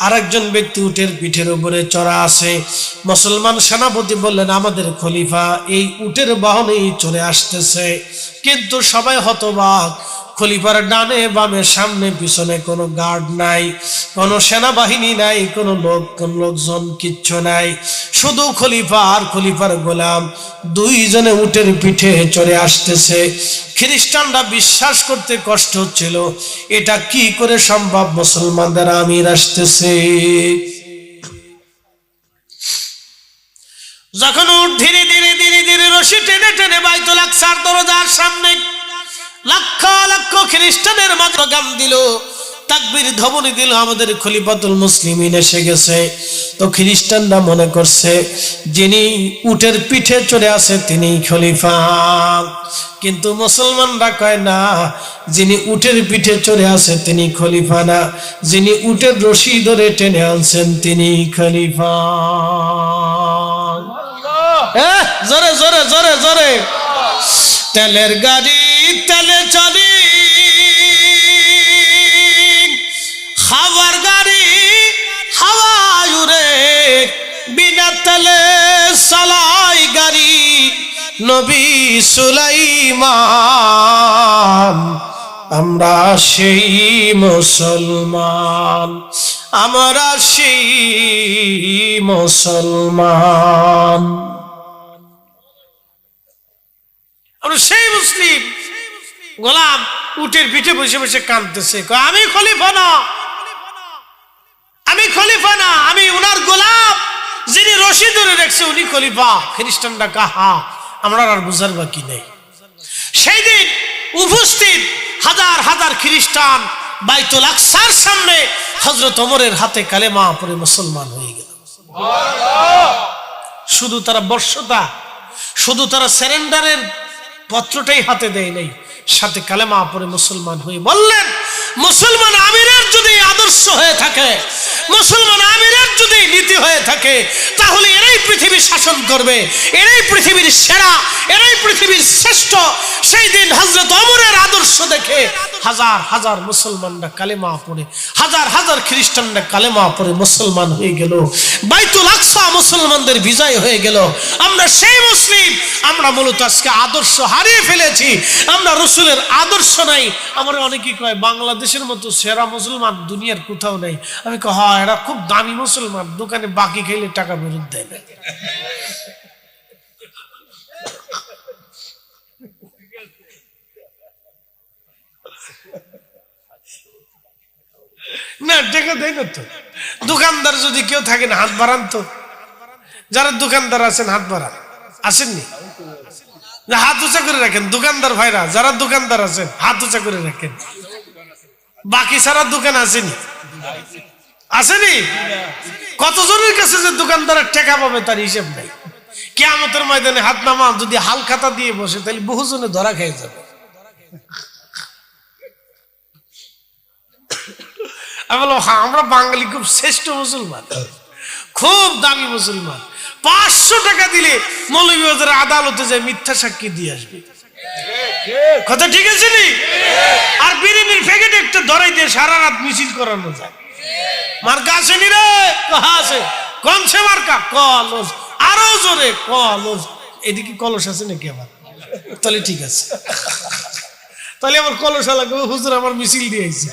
আর একজন ব্যক্তি উটের পিঠের উপরে চড়া আছে। মুসলমান সেনাপতি বললেন, আমাদের খলিফা এই উটের বাহনেই চলে আসতেছে। কিন্তু সবাই হতবাক, খলিফার ডানে বামে সামনে পিছনে কোনো গার্ড নাই, কোনো সেনাবাহিনী নাই, কোনো লোকজন কিচ্ছু নাই, শুধু খলিফা আর খলিফার গোলাম দুইজনে উটের পিঠে চড়ে আসতেছে। খ্রিস্টানরা বিশ্বাস করতে কষ্ট হচ্ছিল, এটা কি করে সম্ভব, মুসলমানদের আমির আসতেছে। যখন উট ধীরে ধীরে ধীরে ধীরে রশি টেনে টেনে বাইতুল আকসার দরজার সামনে লক্ষ লক্ষ খ্রিস্টানের মাঝে গান দিল, তাকবীর ধ্বনি দিল, আমাদের খলিফাতুল মুসলিমিন এসে গেছে। তো খ্রিস্টানরা মনে করছে যিনি উটের পিঠে চড়ে আছে তিনি খলিফা, কিন্তু মুসলমানরা কয় না, যিনি উটের পিঠে চড়ে আছে তিনি খলিফা না, যিনি উটের রশি ধরে টেনে আনছেন তিনি খলিফা। জোরে জোরে জোরে জোরে। তেলের গাড়ি তেলে চলি, হাওয়ার গাড়ি হাওয়ায় উড়ে, বিনা তেলে চালাই গাড়ি নবী সুলাইমান। আমরা সেই মুসলমান, আমরা সেই মুসলমান, আমরা সেই মুসলিম। গোলাম উটের পিঠে বসে বসে কাঁদতেছে, আমি খলিফা না, আমি খলিফা না, আমি উনার গোলাম, যিনি রশি ধরে রেখেছে উনি খলিফা। খ্রিস্টানরা কাহা, আমরা আর বুঝার বাকি নেই। সেই দিন উপস্থিত হাজার হাজার খ্রিস্টান বাইতুল আকসার সামনে হযরত ওমরের হাতে কালেমা পড়ে মুসলমান হয়ে গেল। শুধু তারা বর্ষতা, শুধু তারা সারেন্ডারের পত্রটাই হাতে দেয় নাই, সাথে কালেমা পড়ে মুসলমান হয়ে বললেন, মুসলমান আমিরের যদি আদর্শ হয়ে থাকে, মুসলমান আমিরের যদি নীতি হয়ে থাকে, তাহলে এরাই পৃথিবী শাসন করবে, এরাই পৃথিবীর সেরা, এরাই পৃথিবীর শ্রেষ্ঠ। সেই দিন হযরত ওমরের আদর্শ দেখে হাজার হাজার মুসলমানরা কালেমা পড়ে, হাজার হাজার খ্রিস্টানরা কালেমা পড়ে মুসলমান হয়ে গেল। বাইতুল আকসা মুসলমানদের বিজয় হয়ে গেল। আমরা সেই মুসলিম, আমরা মূলত আজকে আদর্শ হারিয়ে ফেলেছি, আমরা রসুলের আদর্শ নাই। আমার অনেকেই কয় বাংলাদেশের মতো সেরা মুসলমান দুনিয়ার কোথাও নাই। আমি কই হ্যাঁ, এরা খুব দামি মুসলমান, দোকানে বাকি খাইলে টাকা ফেরত দেয় না। না টাকা দেয় না তো। দোকানদার যদি কেউ থাকেন হাত বাড়ান তো, যারা দোকানদার আছেন হাত বাড়ান, আসেননি? হাত উঁচা করে রাখেন দোকানদার ভাইরা, যারা দোকানদার আছেন হাত উঁচা করে রাখেন। বাকি সারা দোকান আসেনি? আসেনি? কতজনের কাছে যে দোকানদারের টাকা পাবে তার হিসেব নাই। কিয়ামতের ময়দানে হাত নামা যদি হাল খাতা দিয়ে বসে, তাহলে বহুজনে ধরা খেয়ে যাবে। আমি বললাম হ্যাঁ, আমরা বাঙালি খুব শ্রেষ্ঠ মুসলমান, খুব দামি মুসলমান। 500 টাকা দিলে মৌলভীবাজারের আদালতে যায় মিথ্যা সাক্ষী দিয়ে আসবে। কথা ঠিক আছে নি? আর বিরিয়ানির প্যাকেট একটা ধরাই দিয়ে সারা রাত মিছিল করানো যায়। মার্কা আসেনি রে? কহা আছে? কনসে মার্কা? কলস। আরো জোরে কলস। এদিকে কলস আছে নাকি আমার? তাহলে ঠিক আছে, তাহলে আমার কলস লাগবে। হুজুর আমার মিছিল দিয়েছে,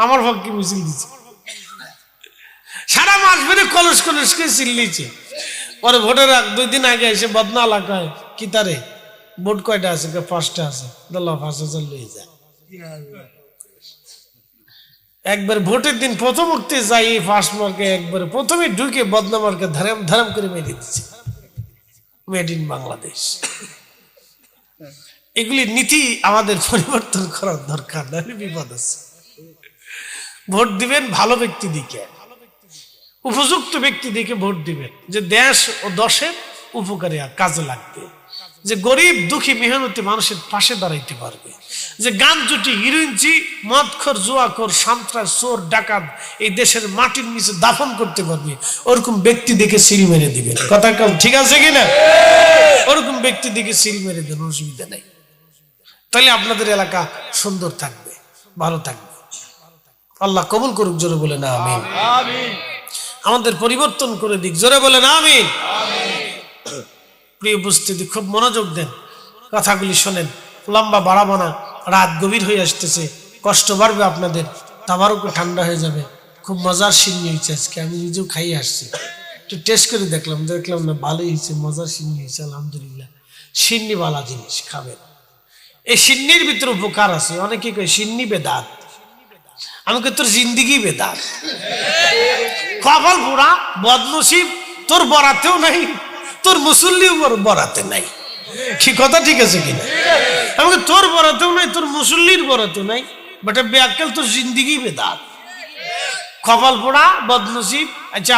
আমার পক্ষে মিছিল দিচ্ছে। সারা মাস ধরে কলস কলস করে চিল্লিছে। পরে ভোটের 2 দিন আগে এসে বদনা এলাকায় কি তারে ভোট কয়টা আছে? 5টা আছে। 5,000 লয়ে যায়। একবার ভোটের দিন প্রথম উঠতে যাই, ফার্স্ট মার্কে একবার প্রথমে ঢুকে বদনা মার্কে ধারাম ধারাম করে মেরে দিচ্ছে। Made in Bangladesh. এগুলি নীতি আমাদের পরিবর্তন করার দরকার, নাহলে বিপদ আছে। ভোট দিবেন ভালো ব্যক্তি দিকে, উপযুক্ত ব্যক্তি দিকে ভোট দিবেন, যে দেশ ও দশের উপকারী কাজে লাগবে, যে গরিব দুঃখী মেহনতি মানুষের পাশে দাঁড়াইতে পারবে, যে গান জুটি হিরোইনচি মদখোর জুয়াখোর সন্ত্রাস চোর ডাকাত এই দেশের মাটির নিচে দাফন করতে পারবে, ওরকম ব্যক্তি দেখে সিল মেরে দিবেন। কথা কম ঠিক আছে কিনা? ওরকম ব্যক্তি দেখে সিল মেরে দেন, অসুবিধা নেই। তাহলে আপনাদের এলাকা সুন্দর থাকবে, ভালো থাকবে। আল্লাহ কবুল করুক, জোরে বলে না আমিন। আমাদের পরিবর্তন করে দিক, জোরে বলে না আমিন। প্রিয় উপস্থিতি, খুব মনোযোগ দেন, কথাগুলি শোনেন, লম্বা বাড়াবো না, রাত গভীর হয়ে আসতেছে, কষ্ট বাড়বে আপনাদের, তাবারুকও ঠান্ডা হয়ে যাবে। খুব মজার সিন্নি হয়েছে আজকে, আমি নিজেও খাইয়ে আসছি, একটু টেস্ট করে দেখলাম না ভালোই হয়েছে, মজার সিন্নি হয়েছে আলহামদুলিল্লাহ। সিন্নি বালা জিনিস, খাবেন। এই সিন্নির ভিতরে উপকার আছে। অনেকে কয় সিন্নি বেদাত, আমি কই তোর জিন্দিগি বেদাত। কপাল পোড়া বদনসিব, তোর বরাতেও নাই, তোর মুসল্লিও বরাতে নাই। কি কথা ঠিক আছে কিনা? আমাকে তোর বরাতেও নাই, তোর মুসল্লির বরাতেও নাই, বেটা বেআক্কেল, তোর জিন্দিগি বেদাত, কপাল পোড়া বদনসিব। আচ্ছা,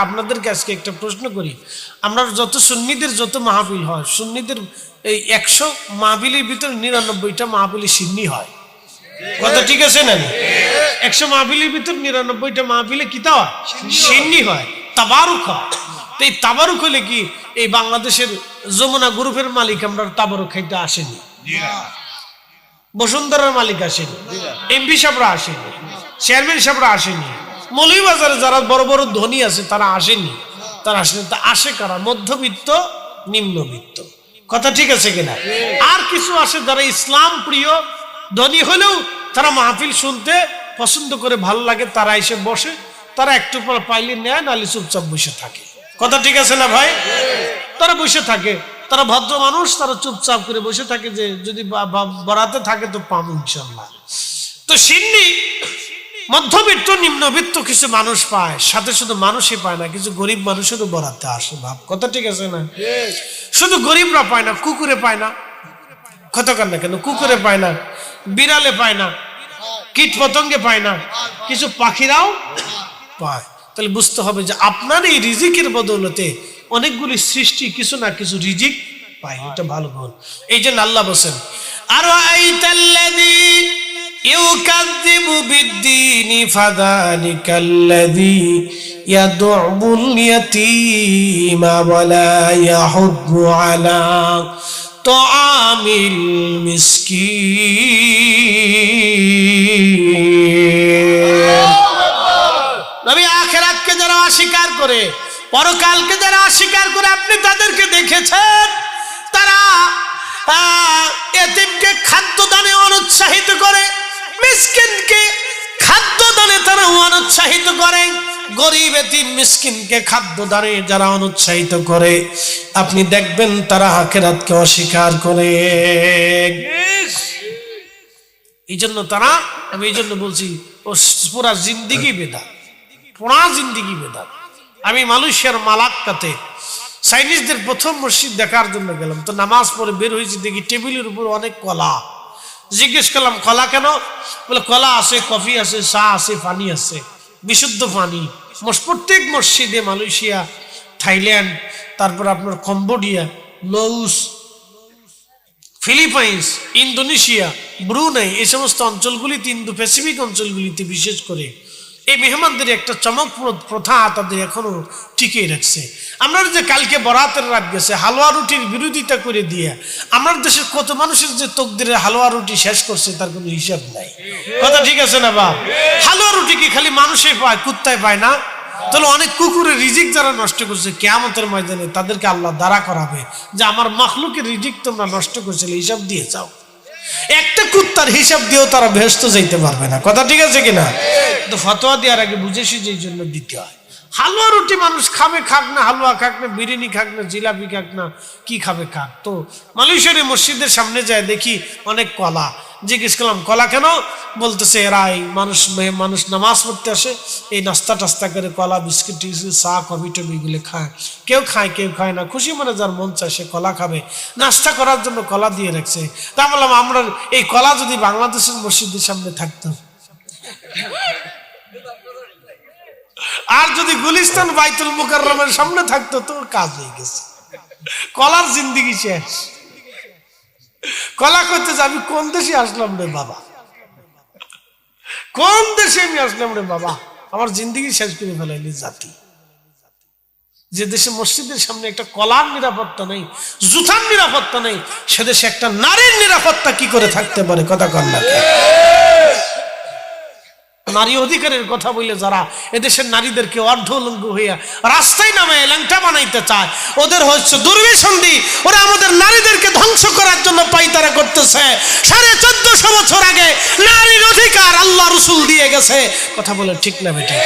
আপনাদেরকে আজকে একটা প্রশ্ন করি, আমরা যত সুন্নিদের যত মাহফিল হয়, সুন্নিদের এই 100 মাহফিলের ভিতরে 99টা মাহফিলে সিন্নি হয়। কথা ঠিক আছে না? 100 মাহফিলের ভিতর 99টা মাহফিলে কিতা হয়? সিন্নি হয়, তাবারুক হয়। তো এই তাবারুক হলে কি এই বাংলাদেশের যমুনা গ্রুপের মালিক আমরা তাবারুক খাইতে আসেনি, বসুন্ধরার মালিক আসেনি, এমপি সাহেবরা আসেনি, চেয়ারম্যান সাহেবরা আসেনি, মৌলভীবাজারে যারা বড় বড় ধনী আছে তারা আসেনি। তা আসে কারা? মধ্যবিত্ত, নিম্নবিত্ত। কথা ঠিক আছে কিনা? আর কিছু আসে যারা ইসলাম প্রিয়, ধনী হলেও তারা মাহফিল শুনতে পছন্দ করে, ভালো লাগে, তারা এসে বসে, তারা একটু পর পাইলে নেয়, নাহলে চুপচাপ বসে থাকে। কথা ঠিক আছে না ভাই? তারা বসে থাকে, তারা ভদ্র মানুষ, তারা চুপচাপ করে বসে থাকে, যে যদি বরাতে থাকে তো পাবো ইনশাল্লাহ। তো সিন্নি মধ্যবিত্ত নিম্নবিত্ত কিছু মানুষ পায়, সাথে শুধু মানুষই পায় না, কিছু গরিব মানুষেরও বরাতে আসে। ভাব, কথা ঠিক আছে না? শুধু গরিবরা পায় না, কুকুরে পায় না। কথা কান না কেন? কুকুরে পায় না, বিড়ালে পায় না, কীট পতঙ্গে পায় না, কিছু পাখিরাও পায়। তাহলে বুঝতে হবে যে আপনার এই রিজিকের বদৌলতে অনেকগুলি সৃষ্টি কিছু না কিছু রিজিক পায়। এটা ভালো গুণ। এই জন্য আল্লাহ বলেন, আর আইতাল্লাযী ইউকাযযিবু বিদ্দীনি ফাযালিকাল্লাযী ইয়াদউল ইয়াতীমা ওয়া লা ইয়াহুদ্দু আলা তাআমিল মিসকিন। নবী আখিরাতকে যারা অস্বীকার করে, পরকালকে যারা অস্বীকার করে, আপনি তাদেরকে দেখেছেন, তারা এতিমকে খাদ্য দানে অনুৎসাহিত করে, মিসকিনকে খাদ্য দানে তারা অনুৎসাহিত করে। গরিব এতিম মিসকিনকে খাদ্য দানে যারা অনুৎসাহিত করে, আপনি দেখবেন তারা আখিরাতকে অস্বীকার করে। এই জন্য তারা, আমি এই জন্য বলছি, ও পুরা জিন্দিগি বেদাত, পুরা জিন্দিগি বেদাত। আমি মালয়েশিয়ার মালাক্কাতে চাইনিজদের প্রথম মসজিদ দেখার জন্য গেলাম। তো নামাজ পড়ে বের হয়েছি, দেখি টেবিলের উপর অনেক কলা। জিজ্ঞেস করলাম কলা কেন? বলে কলা আছে, কফি আছে, চা আছে, পানি আছে, বিশুদ্ধ পানি। প্রত্যেক মসজিদে মালয়েশিয়া, থাইল্যান্ড, তারপর আপনার Cambodia, Laos, Philippines, Indonesia, Brunei, এই সমস্ত অঞ্চলগুলিতে, ইন্দো প্যাসিফিক অঞ্চলগুলিতে বিশেষ করে এই মেহমানদের একটা চমকপ্রদ প্রথা তাদের এখনো টিকিয়ে রাখছে। আমরা যে কালকে বরাতের রাত গেছে, হালুয়া রুটির বিরোধিতা করে দিয়ে আমার দেশের কত মানুষের যে তকদিরে হালুয়া রুটি শেষ করছে তার কোনো হিসাব নাই। কথা ঠিক আছে না বাপ? হালুয়া রুটি কি খালি মানুষই পায়, কুত্তায় পায় না? তাহলে অনেক কুকুরের রিজিক যারা নষ্ট করছে, কিয়ামতের ময়দানে তাদেরকে আল্লাহ দাঁড়া করাবে যে আমার মাখলুকের রিজিক তোমরা নষ্ট করছিলে, হিসাব দিয়ে যাও। একটা কুত্তার হিসাব দিয়েও তারা বেহেশত যাইতে পারবে না। কথা ঠিক আছে কিনা? তো ফতোয়া দেওয়ার আগে বুঝেছি যে এই জন্য দিতে হয়। হালুয়া রুটি মানুষ খাবে, খাক না, হালুয়া খাক না, বিরিয়ানি খাক না, জিলাপি খাক না, কি খাবে খাক। তো মালয়েশিয়ার মসজিদের সামনে যায় দেখি অনেক কলা। জিজ্ঞেস করলাম কলা কেন? বলতেছে এরা এই মানুষ নামাজ পড়তে আসে, এই নাস্তা টাস্তা করে কলা বিস্কিট চা কফি টফি এগুলো খায়, কেউ খায় না, খুশি মনে যার মন চায় সে কলা খাবে, নাস্তা করার জন্য কলা দিয়ে রাখছে। তা বললাম আমরা এই কলা যদি বাংলাদেশের মসজিদের সামনে থাকতো আর যদি গুলিস্তান বাইতুল মুকাররমের সামনে থাকতো তোর কাজ হয়ে গেছে, কলার জিন্দিগি শেষ। কলা করতে আমি কোন দেশে আসলাম রে বাবা, কোন দেশে আমি আসলাম রে বাবা, আমার জিন্দিগি শেষ করে ফেলাইলি জাতি। যে দেশে মসজিদের সামনে একটা কলার নিরাপত্তা নেই, জুতার নিরাপত্তা নেই, সে দেশে একটা নারীর নিরাপত্তা কি করে থাকতে পারে? কথা কন না। নারী অধিকারের কথা বলে যারা এদেশের নারীদেরকে অর্ধ উলঙ্গ হইয়া রাস্তায় নামে ল্যাংটা বানাইতে চায়, ওদের হচ্ছে দুর্বিসন্ধি। ওরা আমাদের নারীদেরকে ধ্বংস করার জন্য পাইতারা করতেছে। 1450 বছর আগে নারীর অধিকার আল্লাহ রসুল দিয়ে গেছে। কথা বলে ঠিক না বেটি?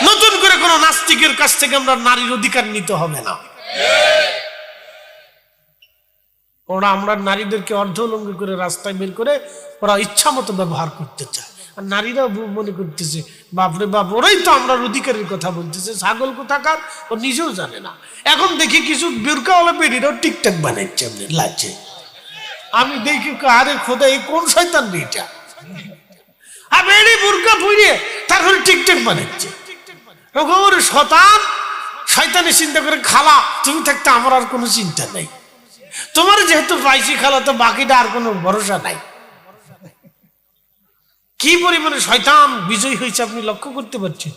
নতুন করে কোন নাস্তিকের কাছ থেকে আমরা নারীর অধিকার নিতে হবে না। ওরা আমরা নারীদেরকে অর্ধ উলঙ্গ করে রাস্তায় বের করে ওরা ইচ্ছা মতো ব্যবহার করতে চায়। নারীরা মনে করতেছে বাপরে বাপ, ওরাই তো আমরা অধিকারের কথা বলতেছে। ছাগল কোথাকার ও নিজেও জানে না। এখন দেখি কিছু বোরকাওয়ালা বেরিয়েও টিকটক বানাচ্ছে লাজে। আমি দেখি আরে খোদা এই কোন শয়তান এটা, আর বেরি বোরকা পরিয়ে তারপরে টিকটক বানাচ্ছে। শতান শয়তানি চিন্তা করে খালা তুমি থাকতে আমার আর কোনো চিন্তা নাই, তোমার যেহেতু পাইছি খালা তো বাকিটা আর কোনো ভরসা নাই। কি পরিমাণে শয়তান বিজয় হয়েছে আপনি লক্ষ্য করতে পারছেন।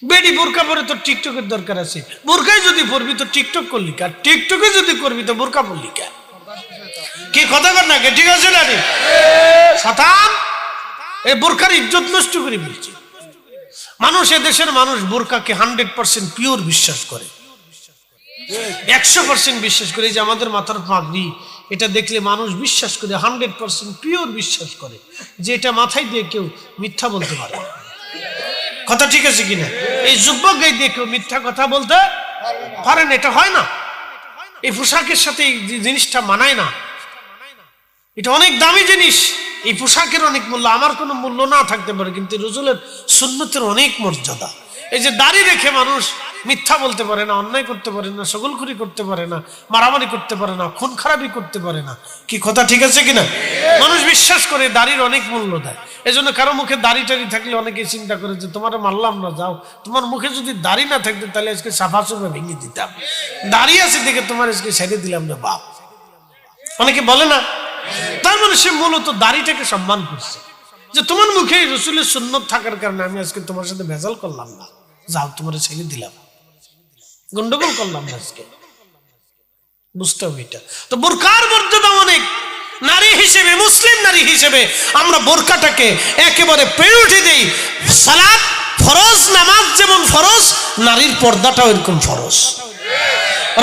বেডি বোরকা পরে তো টিকটকের দরকার আছে। বোরকায় যদি পড়বি তো টিকটক করলি কার, টিকটকে যদি করবি তো বোরকা পড়লি কার? কি কথা কর না? ঠিক আছে না? শয়তান এই বোরকার ইজ্জত নষ্ট করে ফেলছে। মানুষ এদেশের মানুষ বোরকাকে 100% পিওর বিশ্বাস করে, 100% বিশ্বাস করে। যে আমাদের মাথার পাগড়ি এটা দেখলে মানুষ বিশ্বাস করে 100% পিওর বিশ্বাস করে যে এটা মাথায় দিয়ে কেউ মিথ্যা বলতে পারে। কথা ঠিক আছে কিনা? এই যুবক গায়ে দিয়ে কেউ মিথ্যা কথা বলতে পারেন, এটা হয় না। এই পোশাকের সাথে এই জিনিসটা মানায় না। এটা অনেক দামি জিনিস, এই পোশাকের অনেক মূল্য। আমার কোনো মূল্য না থাকতে পারে, কিন্তু রাসূলের সুন্নতের অনেক মর্যাদা। এই যে দাড়ি রেখে মানুষ মিথ্যা বলতে পারে না, অন্যায় করতে পারে না, সকলখুরি করতে পারে না, মারামারি করতে পারে না, খুন খারাপি করতে পারে না। কি কথা ঠিক আছে কিনা? মানুষ বিশ্বাস করে দাড়ির অনেক মূল্য দেয়। এই জন্য কারো মুখে দাড়ি টাড়ি থাকলে অনেকে চিন্তা করে যে তোমার মারলাম না, যাও, তোমার মুখে যদি দাড়ি না থাকতো তাহলে আজকে সাফা সুফা ভেঙে দিতাম, দাড়ি আছে দেখে তোমার আজকে ছেড়ে দিলাম না বাপ। অনেকে বলে না, তার মানে সে মূলত দাড়িটাকে সম্মান করছে, যে তোমার মুখে রাসূলের সুন্নত থাকার কারণে আমি আজকে তোমার সাথে ভেজাল করলাম না, যাও তোমার ছেড়ে দিলাম, গন্ডগোল করলাম না আজকে। বুঝতে হবে এটা। তো বোরকার মর্যাদা অনেক। নারী হিসেবে, মুসলিম নারী হিসেবে আমরা বোরকাটাকে একেবারে প্রায়োরিটি দেই। সালাত ফরজ, নামাজ যেমন ফরজ, নারীর পর্দাটাও এরকম ফরজ।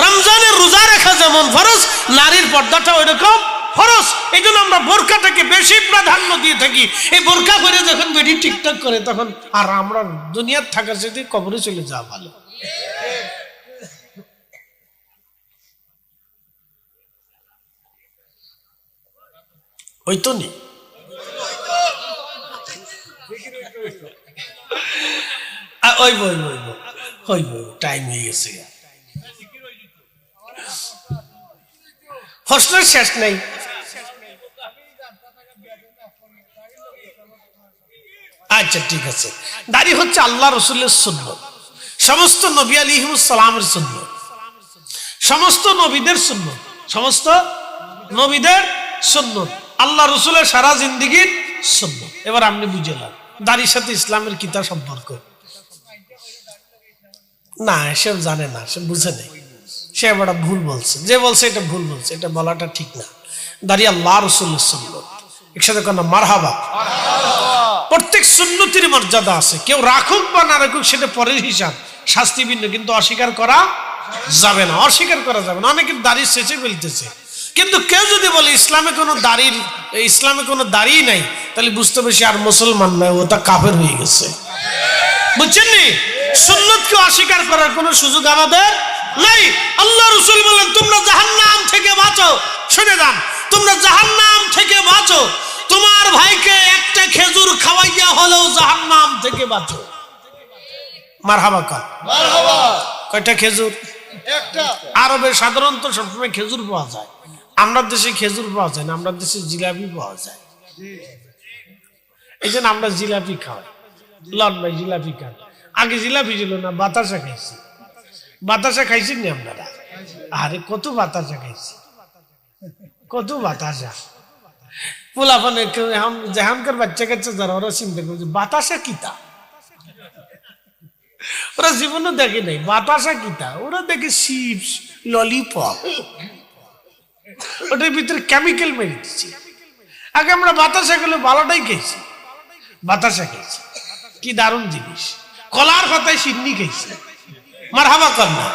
রমজানের রোজা রাখা যেমন ফরজ, নারীর পর্দাটাও এরকম ফরজ। এই জন্য আমরা বোরকাটাকে বেশি প্রাধান্য দিয়ে থাকি। এই বোরকা করে যখন বেটি টিকটক করে তখন আর আমরা দুনিয়ার থাকার সাথে কবরে চলে যাওয়া ভালো। ওই তো নেই, ওই বই বই বই বই টাইম হয়ে গেছে, প্রশ্নের শেষ নেই। আচ্ছা ঠিক আছে। দাড়ি হচ্ছে আল্লাহ রসুলের সুন্নত, সমস্ত নবী আলাইহিস সালামের সুন্নত, সমস্ত নবীদের সুন্নত, সমস্ত নবীদের সুন্নত, আল্লাহ রসুলের সারা জিন্দেগীর সুন্নত। এবার আপনি বুঝলাম দাড়ির সাথে ইসলামের কিতা সম্পর্ক? না, সে জানে না, সে বুঝে নেই, সে এবার ভুল বলছে। যে বলছে এটা ভুল বলছে, এটা বলাটা ঠিক না। দাড়ি আল্লাহ রসুলের সুন্নত। একসাথে কোনো মারহাবা। প্রত্যেক সুন্নতির মর্যাদা আছে, কেউ রাখুক বা না রাখুক সেটা পরের হিসাব, শাস্তি ভিন্ন, কিন্তু অস্বীকার করা যাবে না, অস্বীকার করা যাবে না। অনেকে দাড়ি শেষে ফেলতেছে, কিন্তু কেউ যদি বলে ইসলামে কোনো দাড়ি নাই, তাহলে বুঝতে হবে সে আর মুসলমান নয়, ওটা কাফের হয়ে গেছে। বুঝছেন নি? সুন্নতকে অস্বীকার করার কোনো সুযোগ আমাদের নাই। আল্লাহ রাসূল বলেন তোমরা জাহান্নাম থেকে বাঁচো। শুনে যান, তোমরা জাহান্নাম থেকে বাঁচো, তোমার ভাইকে একটা খেজুর খাওয়াইয়া হলেও জাহান্নাম থেকে বাঁচো। মারহাবা কর, মারহাবা। কয়টা খেজুর? একটা। আরবে সাধারণত সবসময় খেজুর পাওয়া যায়, আমরা দেশে খেজুর পাওয়া যায় না, আমরা দেশে জিলাপি পাওয়া যায়। এই জন্য আমরা জিলাপি খাওয়াই। লন ভাই জিলাপি খান। আগে জিলাপি ছিল না, বাতাসা খাইছি। বাতাসা খাইছেন নি আপনারা? আরে কত বাতাসা খাইছি, কত বাতাসা। পোলাপানে যেখানকার বাচ্চা কাচ্চা যারা, ওরা চিন্তা করছে বাতাসা কিতা, ওরা জীবনে দেখে নাই বাতাসা কিতা। ওরা দেখে চিপস, ললিপপ, ওটার ভিতরে কেমিক্যাল মেরে দিচ্ছে। আগে আমরা বাতাসা গুলো ভালোটাই খেয়েছি, বাতাসা খেয়েছি, কি দারুণ জিনিস। কলার পাতায় সিন্নি খেয়েছি। মারহাবা কর না।